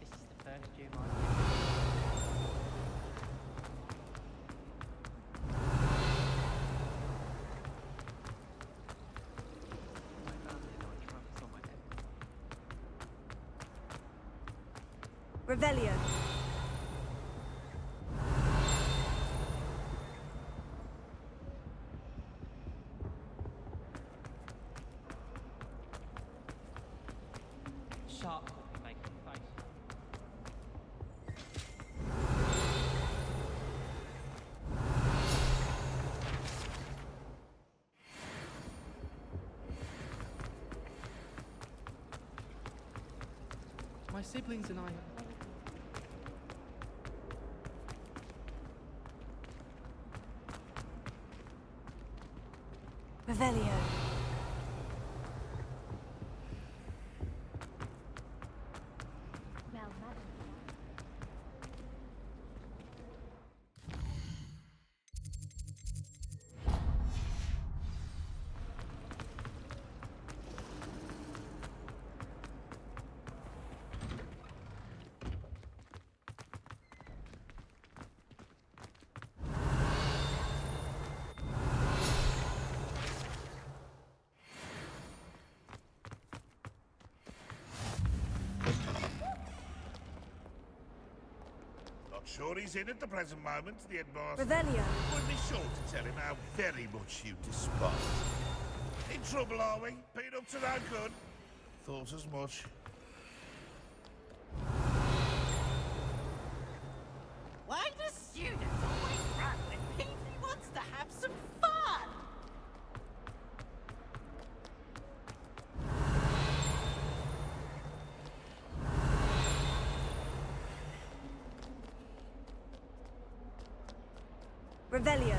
This is the first year
Revelio.
Sharp making face. My siblings and I.
Revelio.
Sure he's in at the present moment, the headmaster.
Revelio.
Would be sure to tell him how very much you despise. In trouble, are we? Been up to no good? Thought as much.
Why do students always run when Peavy wants to have some fun?
Revelio.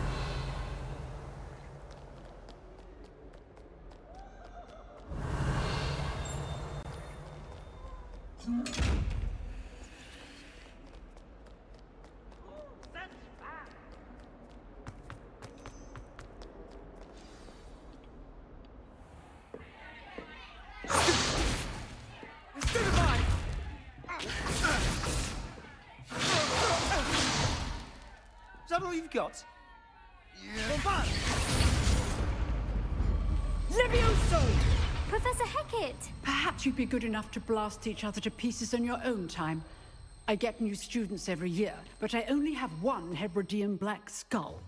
Is that all you've got?
Yeah. Levioso!
Professor Hecat!
Perhaps you'd be good enough to blast each other to pieces in your own time. I get new students every year, but I only have one Hebridean black skull.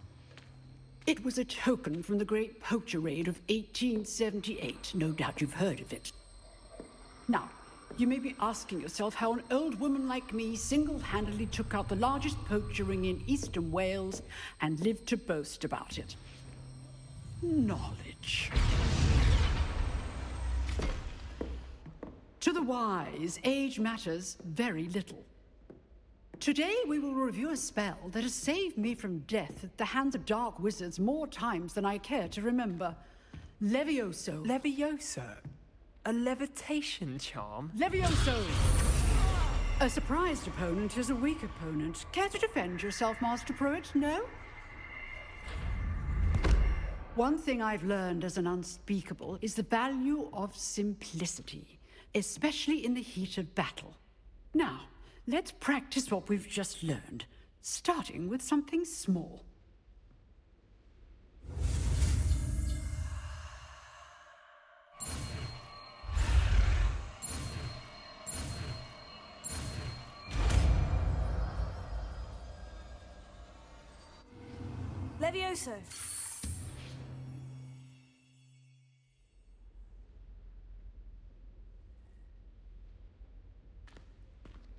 It was a token from the Great Poacher Raid of 1878. No doubt you've heard of it. Now, you may be asking yourself how an old woman like me single-handedly took out the largest poacher ring in eastern Wales and lived to boast about it. Knowledge. To the wise, age matters very little. Today we will review a spell that has saved me from death at the hands of dark wizards more times than I care to remember. Levioso.
Levioso? A levitation charm?
Levioso! A surprised opponent is a weak opponent. Care to defend yourself, Master Pruitt? No? One thing I've learned as an unspeakable is the value of simplicity, especially in the heat of battle. Now, let's practice what we've just learned, starting with something small.
Levioso.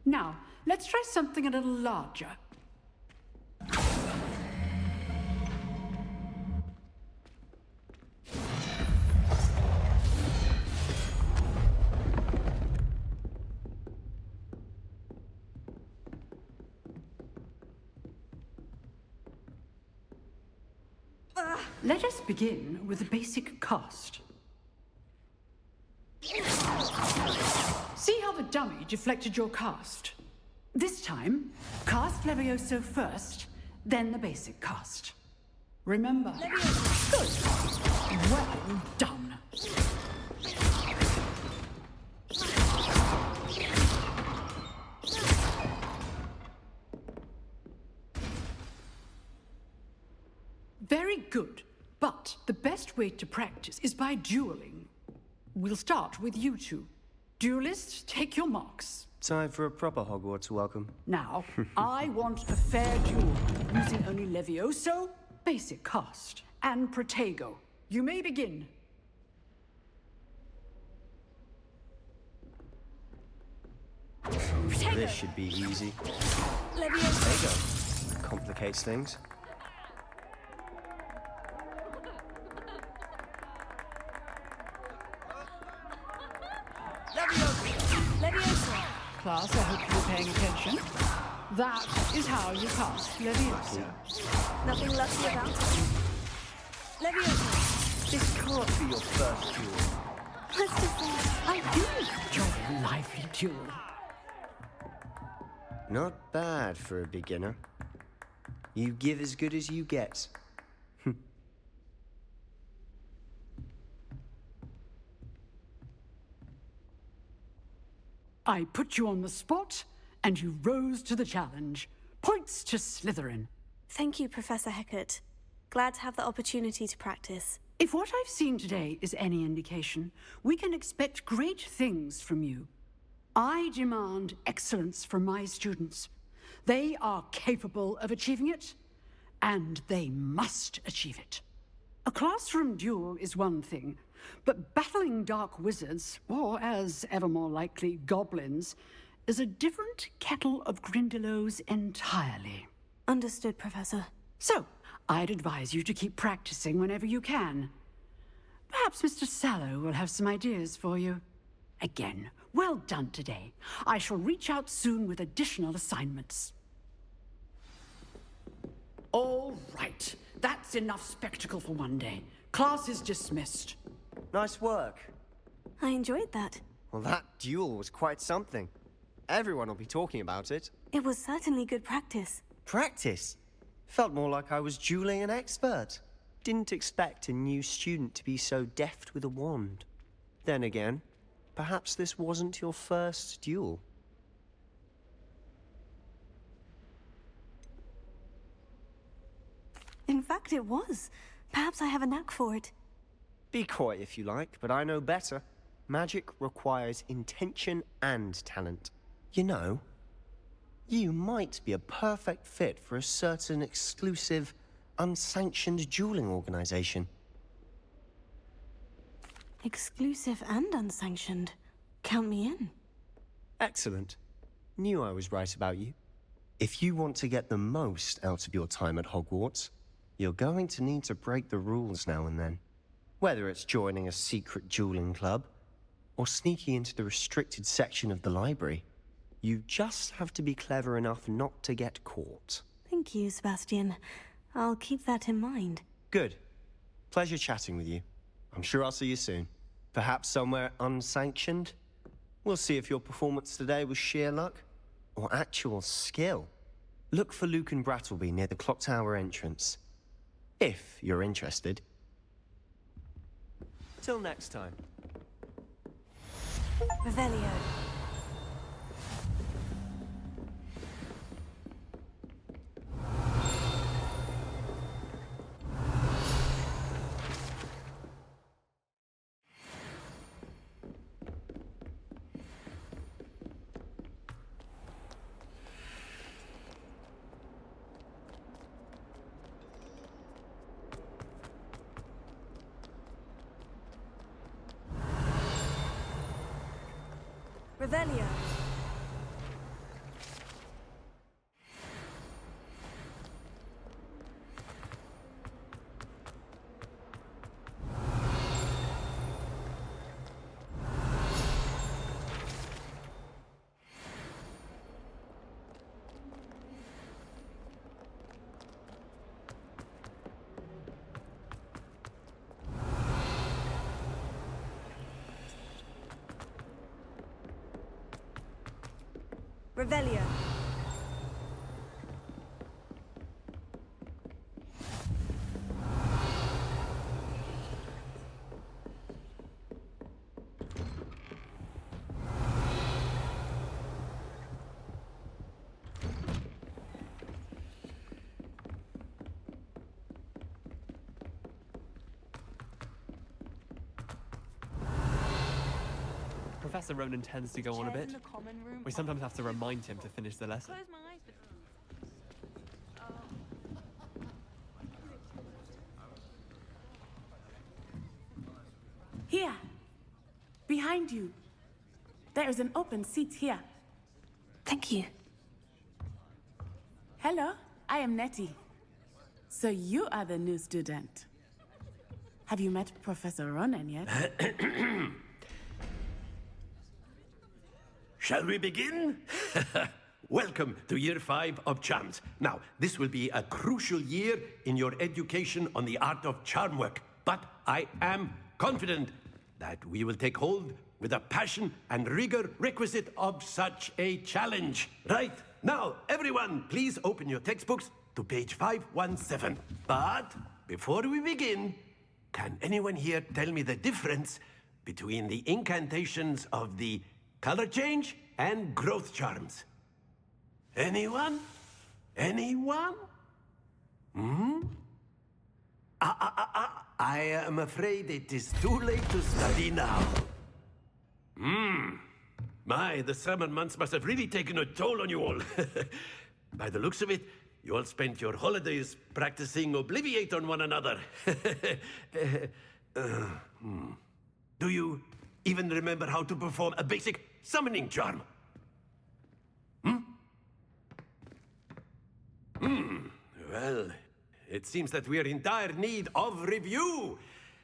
Now, let's try something a little larger. Let us begin with the basic cast. See how the dummy deflected your cast? This time, cast Levioso first, then the basic cast. Remember. Good. Well done. Very good. But the best way to practice is by dueling. We'll start with you two. Duelists, take your marks.
Time for a proper Hogwarts welcome.
Now, I want a fair duel, using only Levioso, basic cast, and Protego. You may begin.
This should be easy.
Levioso.
Protego. Complicates things.
Levioso.
Class, I hope you're paying attention. That is how you cast Levioso.
Nothing lucky about it. Levioso.
This can't be your first duel.
Let's just say
I do enjoy a lively duel.
Not bad for a beginner. You give as good as you get.
I put you on the spot, and you rose to the challenge. Points to Slytherin.
Thank you, Professor Hecat. Glad to have the opportunity to practice.
If what I've seen today is any indication, we can expect great things from you. I demand excellence from my students. They are capable of achieving it, and they must achieve it. A classroom duel is one thing, but battling dark wizards, or as ever more likely, goblins, is a different kettle of Grindylows entirely.
Understood, Professor.
So, I'd advise you to keep practicing whenever you can. Perhaps Mr. Sallow will have some ideas for you. Again, well done today. I shall reach out soon with additional assignments. All right. That's enough spectacle for one day. Class is dismissed.
Nice work.
I enjoyed that.
Well, that duel was quite something. Everyone will be talking about it.
It was certainly good practice.
Practice? Felt more like I was dueling an expert. Didn't expect a new student to be so deft with a wand. Then again, perhaps this wasn't your first duel.
In fact, it was. Perhaps I have a knack for it.
Be coy if you like, but I know better. Magic requires intention and talent. You know, you might be a perfect fit for a certain exclusive, unsanctioned dueling organization.
Exclusive and unsanctioned. Count me in.
Excellent. Knew I was right about you. If you want to get the most out of your time at Hogwarts, you're going to need to break the rules now and then. Whether it's joining a secret dueling club, or sneaking into the restricted section of the library, you just have to be clever enough not to get caught.
Thank you, Sebastian. I'll keep that in mind.
Good. Pleasure chatting with you. I'm sure I'll see you soon. Perhaps somewhere unsanctioned? We'll see if your performance today was sheer luck, or actual skill. Look for Luke and Brattleby near the Clock Tower entrance. If you're interested.
Till next time.
Revelio. Revelio. Revelio.
Professor Ronan tends to go on a bit. We sometimes have to remind him to finish the lesson.
Here. Behind you. There is an open seat here.
Thank you.
Hello, I am Nettie. So you are the new student. Have you met Professor Ronan yet?
Shall we begin? Welcome to Year 5 of Charms. Now, this will be a crucial year in your education on the art of charm work, but I am confident that we will take hold with the passion and rigor requisite of such a challenge. Right, now, everyone, please open your textbooks to page 517. But before we begin, can anyone here tell me the difference between the incantations of the color change and growth charms? Anyone? Anyone? I am afraid it is too late to study now. My, the summer months must have really taken a toll on you all. By the looks of it, you all spent your holidays practicing Obliviate on one another. Do you even remember how to perform a basic summoning charm? Well, it seems that we are in dire need of review.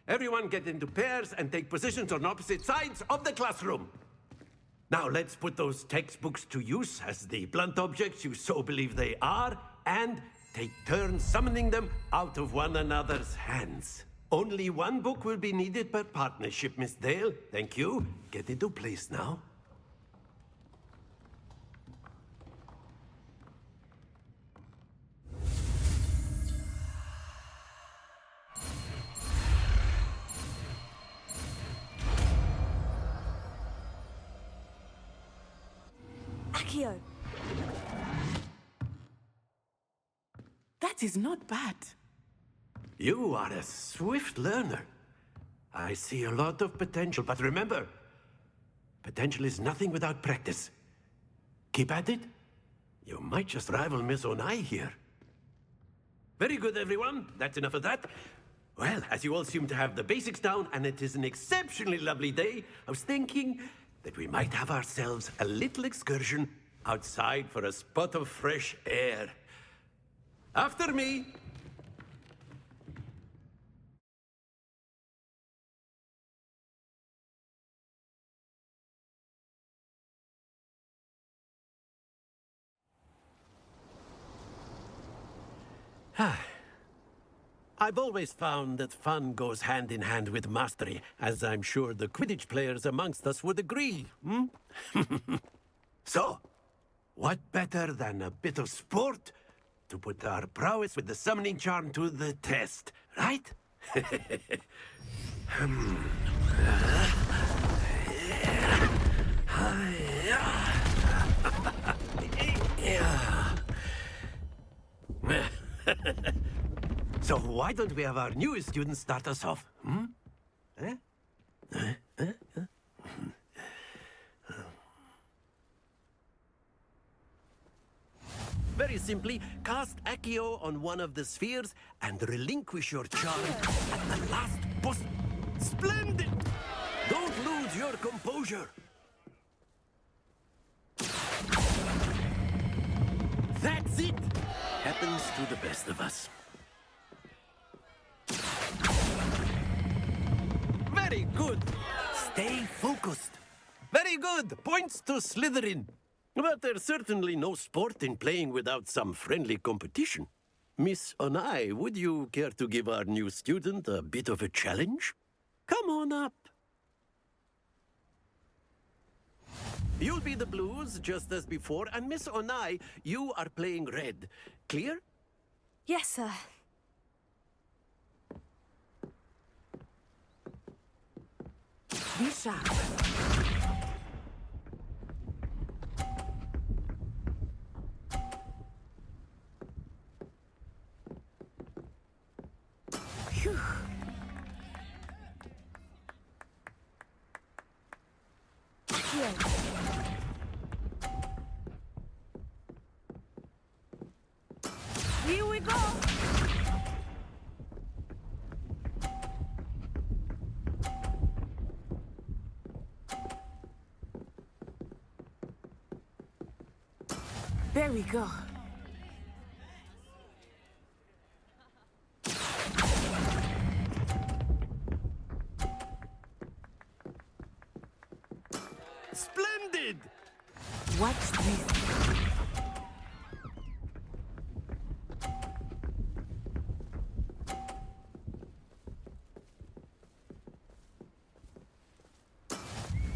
Everyone get into pairs and take positions on opposite sides of the classroom. Now let's put those textbooks to use as the blunt objects you so believe they are, and take turns summoning them out of one another's hands. Only one book will be needed per partnership, Miss Dale. Thank you. Get into place now.
Accio. That is not bad.
You are a swift learner. I see a lot of potential, but remember, potential is nothing without practice. Keep at it. You might just rival Miss Onai here. Very good, everyone. That's enough of that. Well, as you all seem to have the basics down, and it is an exceptionally lovely day, I was thinking that we might have ourselves a little excursion outside for a spot of fresh air. After me. I've always found that fun goes hand in hand with mastery, as I'm sure the Quidditch players amongst us would agree. So, what better than a bit of sport to put our prowess with the summoning charm to the test, right? So why don't we have our newest student start us off? Hmm? Eh? Very simply, cast Accio on one of the spheres and relinquish your charm at the last boss. Splendid! Don't lose your composure. That's it! Happens to the best of us. Very good! Stay focused. Very good! Points to Slytherin. But there's certainly no sport in playing without some friendly competition. Miss Onai, would you care to give our new student a bit of a challenge? Come on up. You'll be the blues, just as before, and Miss Onai, you are playing red. Clear?
Yes, sir.
Be sharp. Phew.
Here.
Here we go. There we go.
Splendid!
Watch this.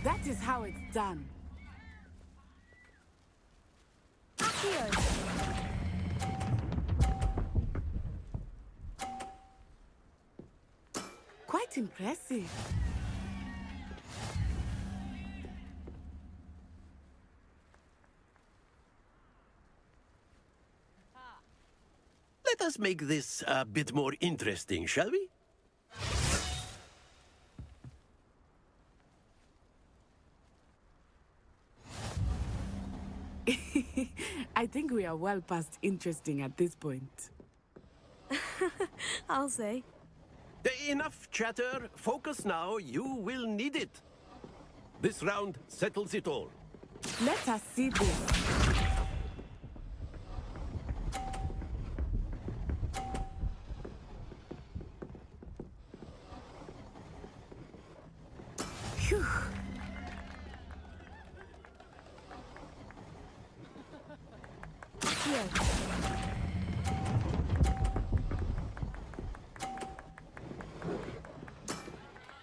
That is how it's done. Quite impressive.
Let us make this a bit more interesting, shall we?
I think we are well past interesting at this point.
I'll say.
Enough chatter. Focus now. You will need it. This round settles it all.
Let us see this. Phew.
Here.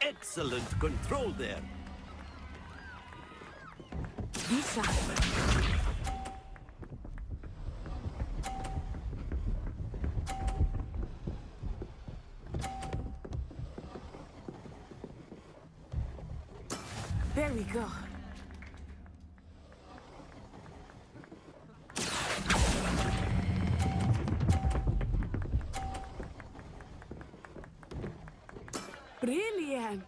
Excellent control there.
Be sharp. There we go. Brilliant.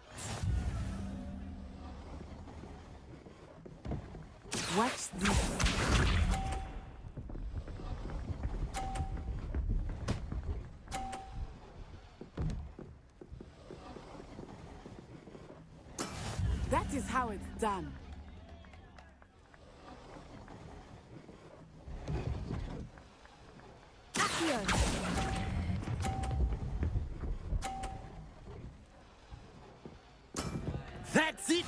Watch this. That is how it's done.
Accio.
That's it!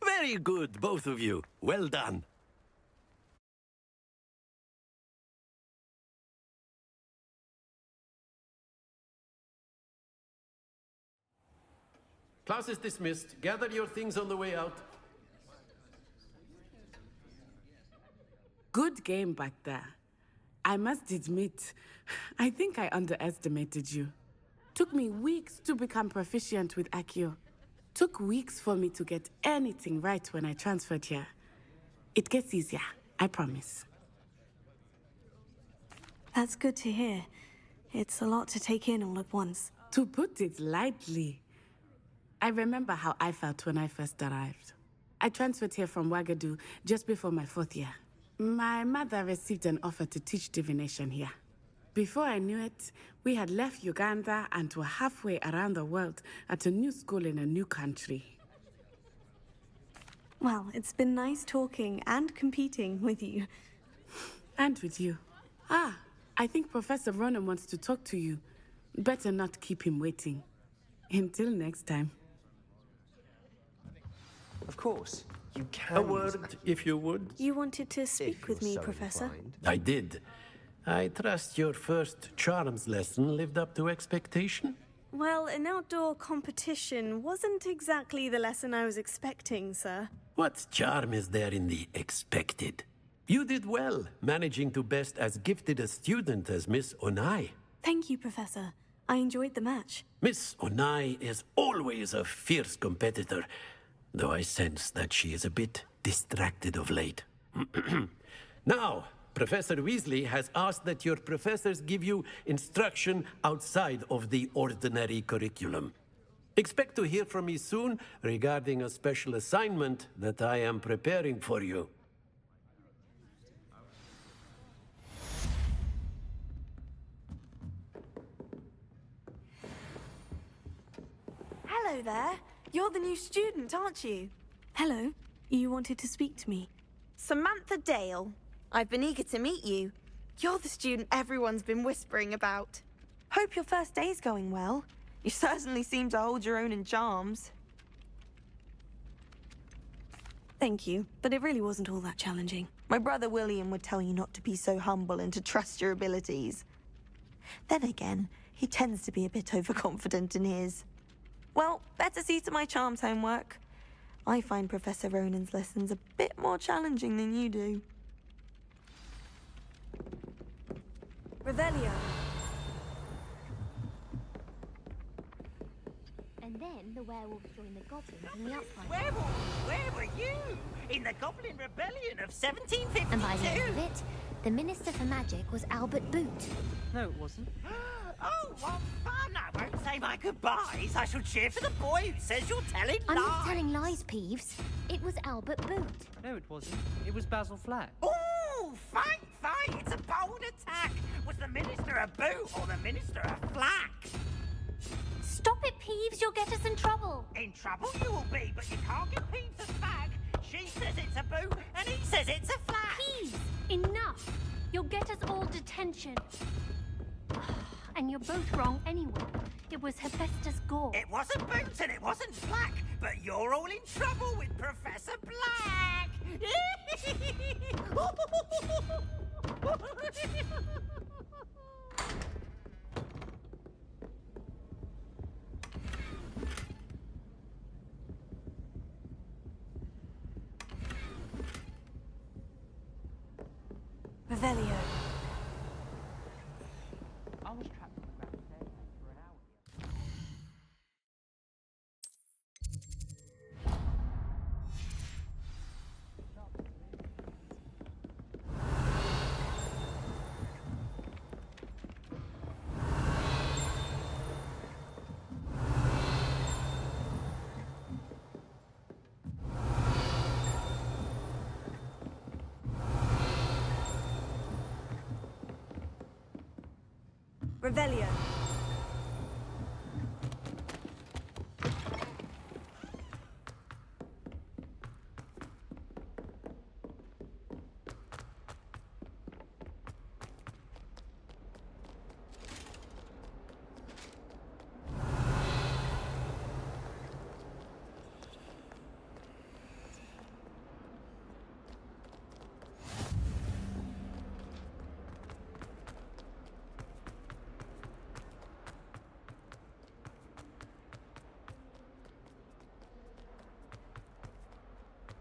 Very good, both of you. Well done. Class is dismissed. Gather your things on the way out.
Good game back there. I must admit, I think I underestimated you. Took me weeks to become proficient with Accio. Took weeks for me to get anything right when I transferred here. It gets easier, I promise.
That's good to hear. It's a lot to take in all at once.
To put it lightly, I remember how I felt when I first arrived. I transferred here from Wagadu just before my 4th year. My mother received an offer to teach divination here. Before I knew it, we had left Uganda and were halfway around the world at a new school in a new country.
Well, it's been nice talking and competing with you.
And with you. Ah, I think Professor Ronan wants to talk to you. Better not keep him waiting. Until next time.
Of course, you can.
A word, if you would.
You wanted to speak with me, Professor?
I did. I trust your first charms lesson lived up to expectation?
Well, an outdoor competition wasn't exactly the lesson I was expecting, sir.
What charm is there in the expected? You did well, managing to best as gifted a student as Miss Onai.
Thank you, Professor. I enjoyed the match.
Miss Onai is always a fierce competitor, though I sense that she is a bit distracted of late. Now, Professor Weasley has asked that your professors give you instruction outside of the ordinary curriculum. Expect to hear from me soon regarding a special assignment that I am preparing for you.
Hello there. You're the new student, aren't you?
Hello. You wanted to speak to me?
Samantha Dale. I've been eager to meet you. You're the student everyone's been whispering about. Hope your first day's going well. You certainly seem to hold your own in charms.
Thank you, but it really wasn't all that challenging.
My brother William would tell you not to be so humble and to trust your abilities. Then again, he tends to be a bit overconfident in his. Well, better see to my charms homework. I find Professor Ronan's lessons a bit more challenging than you do.
Revelio.
And then the werewolves joined the goblins in the uprising.
Werewolves? Where were you? In the Goblin Rebellion of 1752?
And by the end of it, the Minister for Magic was Albert Boot.
No, it wasn't.
Oh, what fun! I won't say my goodbyes. I shall cheer for the boy who says you're telling
I'm
lies.
not telling lies, Peeves. It was Albert Boot.
No, it wasn't. It was Basil Flack.
Ooh, fight! It's a bold attack. Was the Minister a boot or the Minister a flack?
Stop it, Peeves. You'll get us in trouble.
In trouble you will be, but you can't give Peeves a flag. She says it's a boot, and he says it's a flack.
Peeves, enough. You'll get us all detention. And you're both wrong anyway. It was Hephaestus Gore.
It wasn't Boots and it wasn't Black, but you're all in trouble with Professor Black.
Revelio.
I was trapped on the ground staircase for an hour.
Revelio.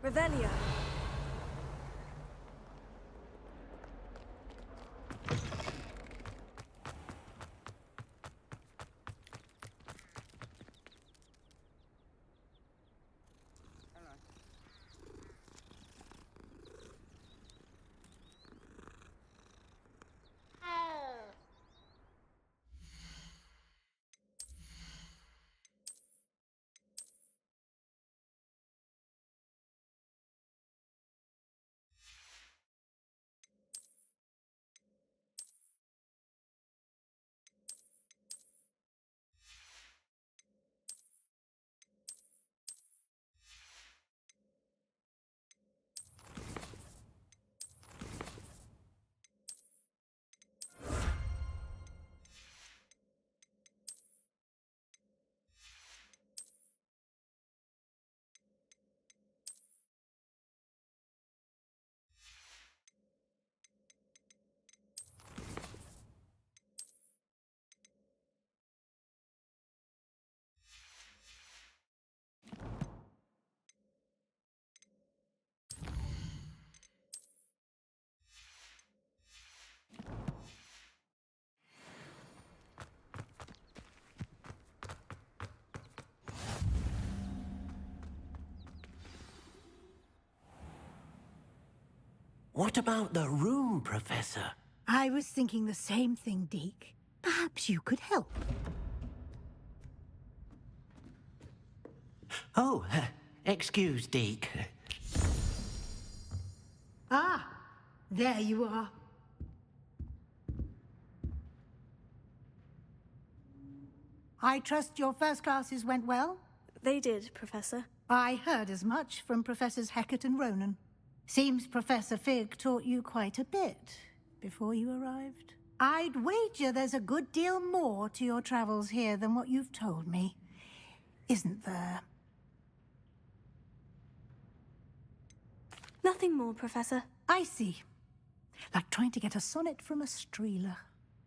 Revelio.
What about the room, Professor?
I was thinking the same thing, Deke. Perhaps you could help.
Oh, excuse, Deke.
Ah, there you are. I trust your first classes went well?
They did, Professor.
I heard as much from Professors Hecat and Ronan. Seems Professor Fig taught you quite a bit before you arrived. I'd wager there's a good deal more to your travels here than what you've told me. Isn't there?
Nothing more, Professor.
I see. Like trying to get a sonnet from a streeler.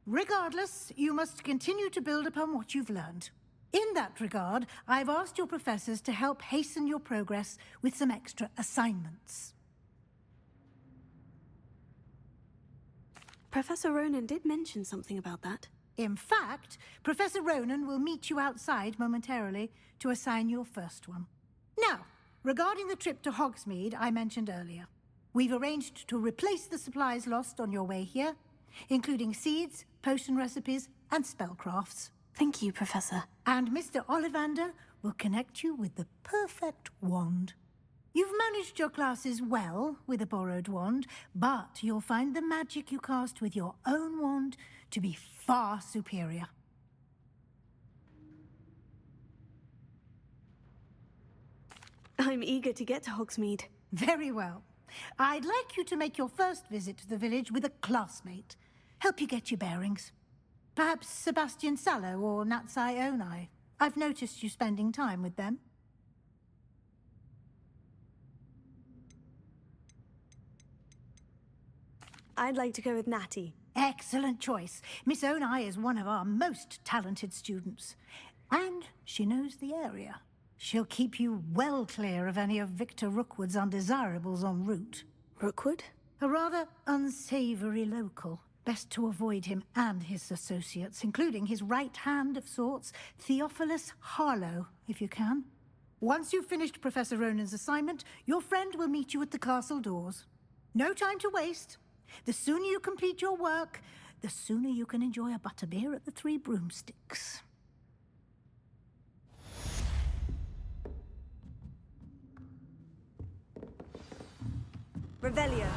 Regardless, you must continue to build upon what you've learned. In that regard, I've asked your professors to help hasten your progress with some extra assignments.
Professor Ronan did mention something about that.
In fact, Professor Ronan will meet you outside momentarily to assign your first one. Now, regarding the trip to Hogsmeade I mentioned earlier, we've arranged to replace the supplies lost on your way here, including seeds, potion recipes, and spellcrafts.
Thank you, Professor.
And Mr. Ollivander will connect you with the perfect wand. You've managed your classes well with a borrowed wand, but you'll find the magic you cast with your own wand to be far superior.
I'm eager to get to Hogsmeade.
Very well. I'd like you to make your first visit to the village with a classmate. Help you get your bearings. Perhaps Sebastian Sallow or Natsai Onai. I've noticed you spending time with them.
I'd like to go with Natty.
Excellent choice. Miss Onai is one of our most talented students. And she knows the area. She'll keep you well clear of any of Victor Rookwood's undesirables en route.
Rookwood?
A rather unsavory local. Best to avoid him and his associates, including his right hand of sorts, Theophilus Harlow, if you can. Once you've finished Professor Ronan's assignment, your friend will meet you at the castle doors. No time to waste. The sooner you complete your work, the sooner you can enjoy a butterbeer at the Three Broomsticks.
Revelio.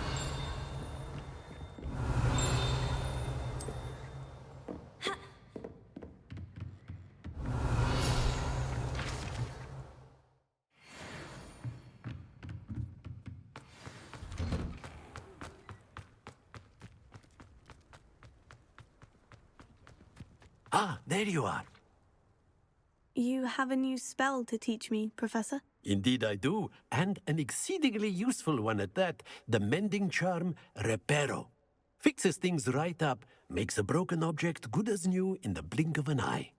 Ah, there you are.
You have a new spell to teach me, Professor?
Indeed I do, and an exceedingly useful one at that, the mending charm Reparo. Fixes things right up, makes a broken object good as new in the blink of an eye.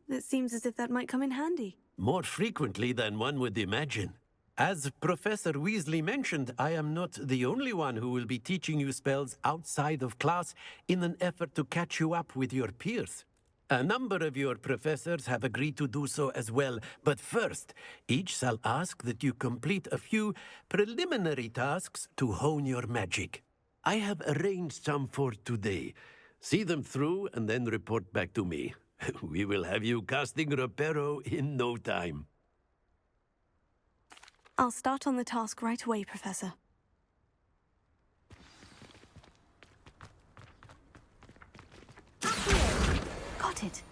It seems as if that might come in handy.
More frequently than one would imagine. As Professor Weasley mentioned, I am not the only one who will be teaching you spells outside of class in an effort to catch you up with your peers. A number of your professors have agreed to do so as well, but first, each shall ask that you complete a few preliminary tasks to hone your magic. I have arranged some for today. See them through and then report back to me. We will have you casting Reparo in no time.
I'll start on the task right away, Professor. Got it.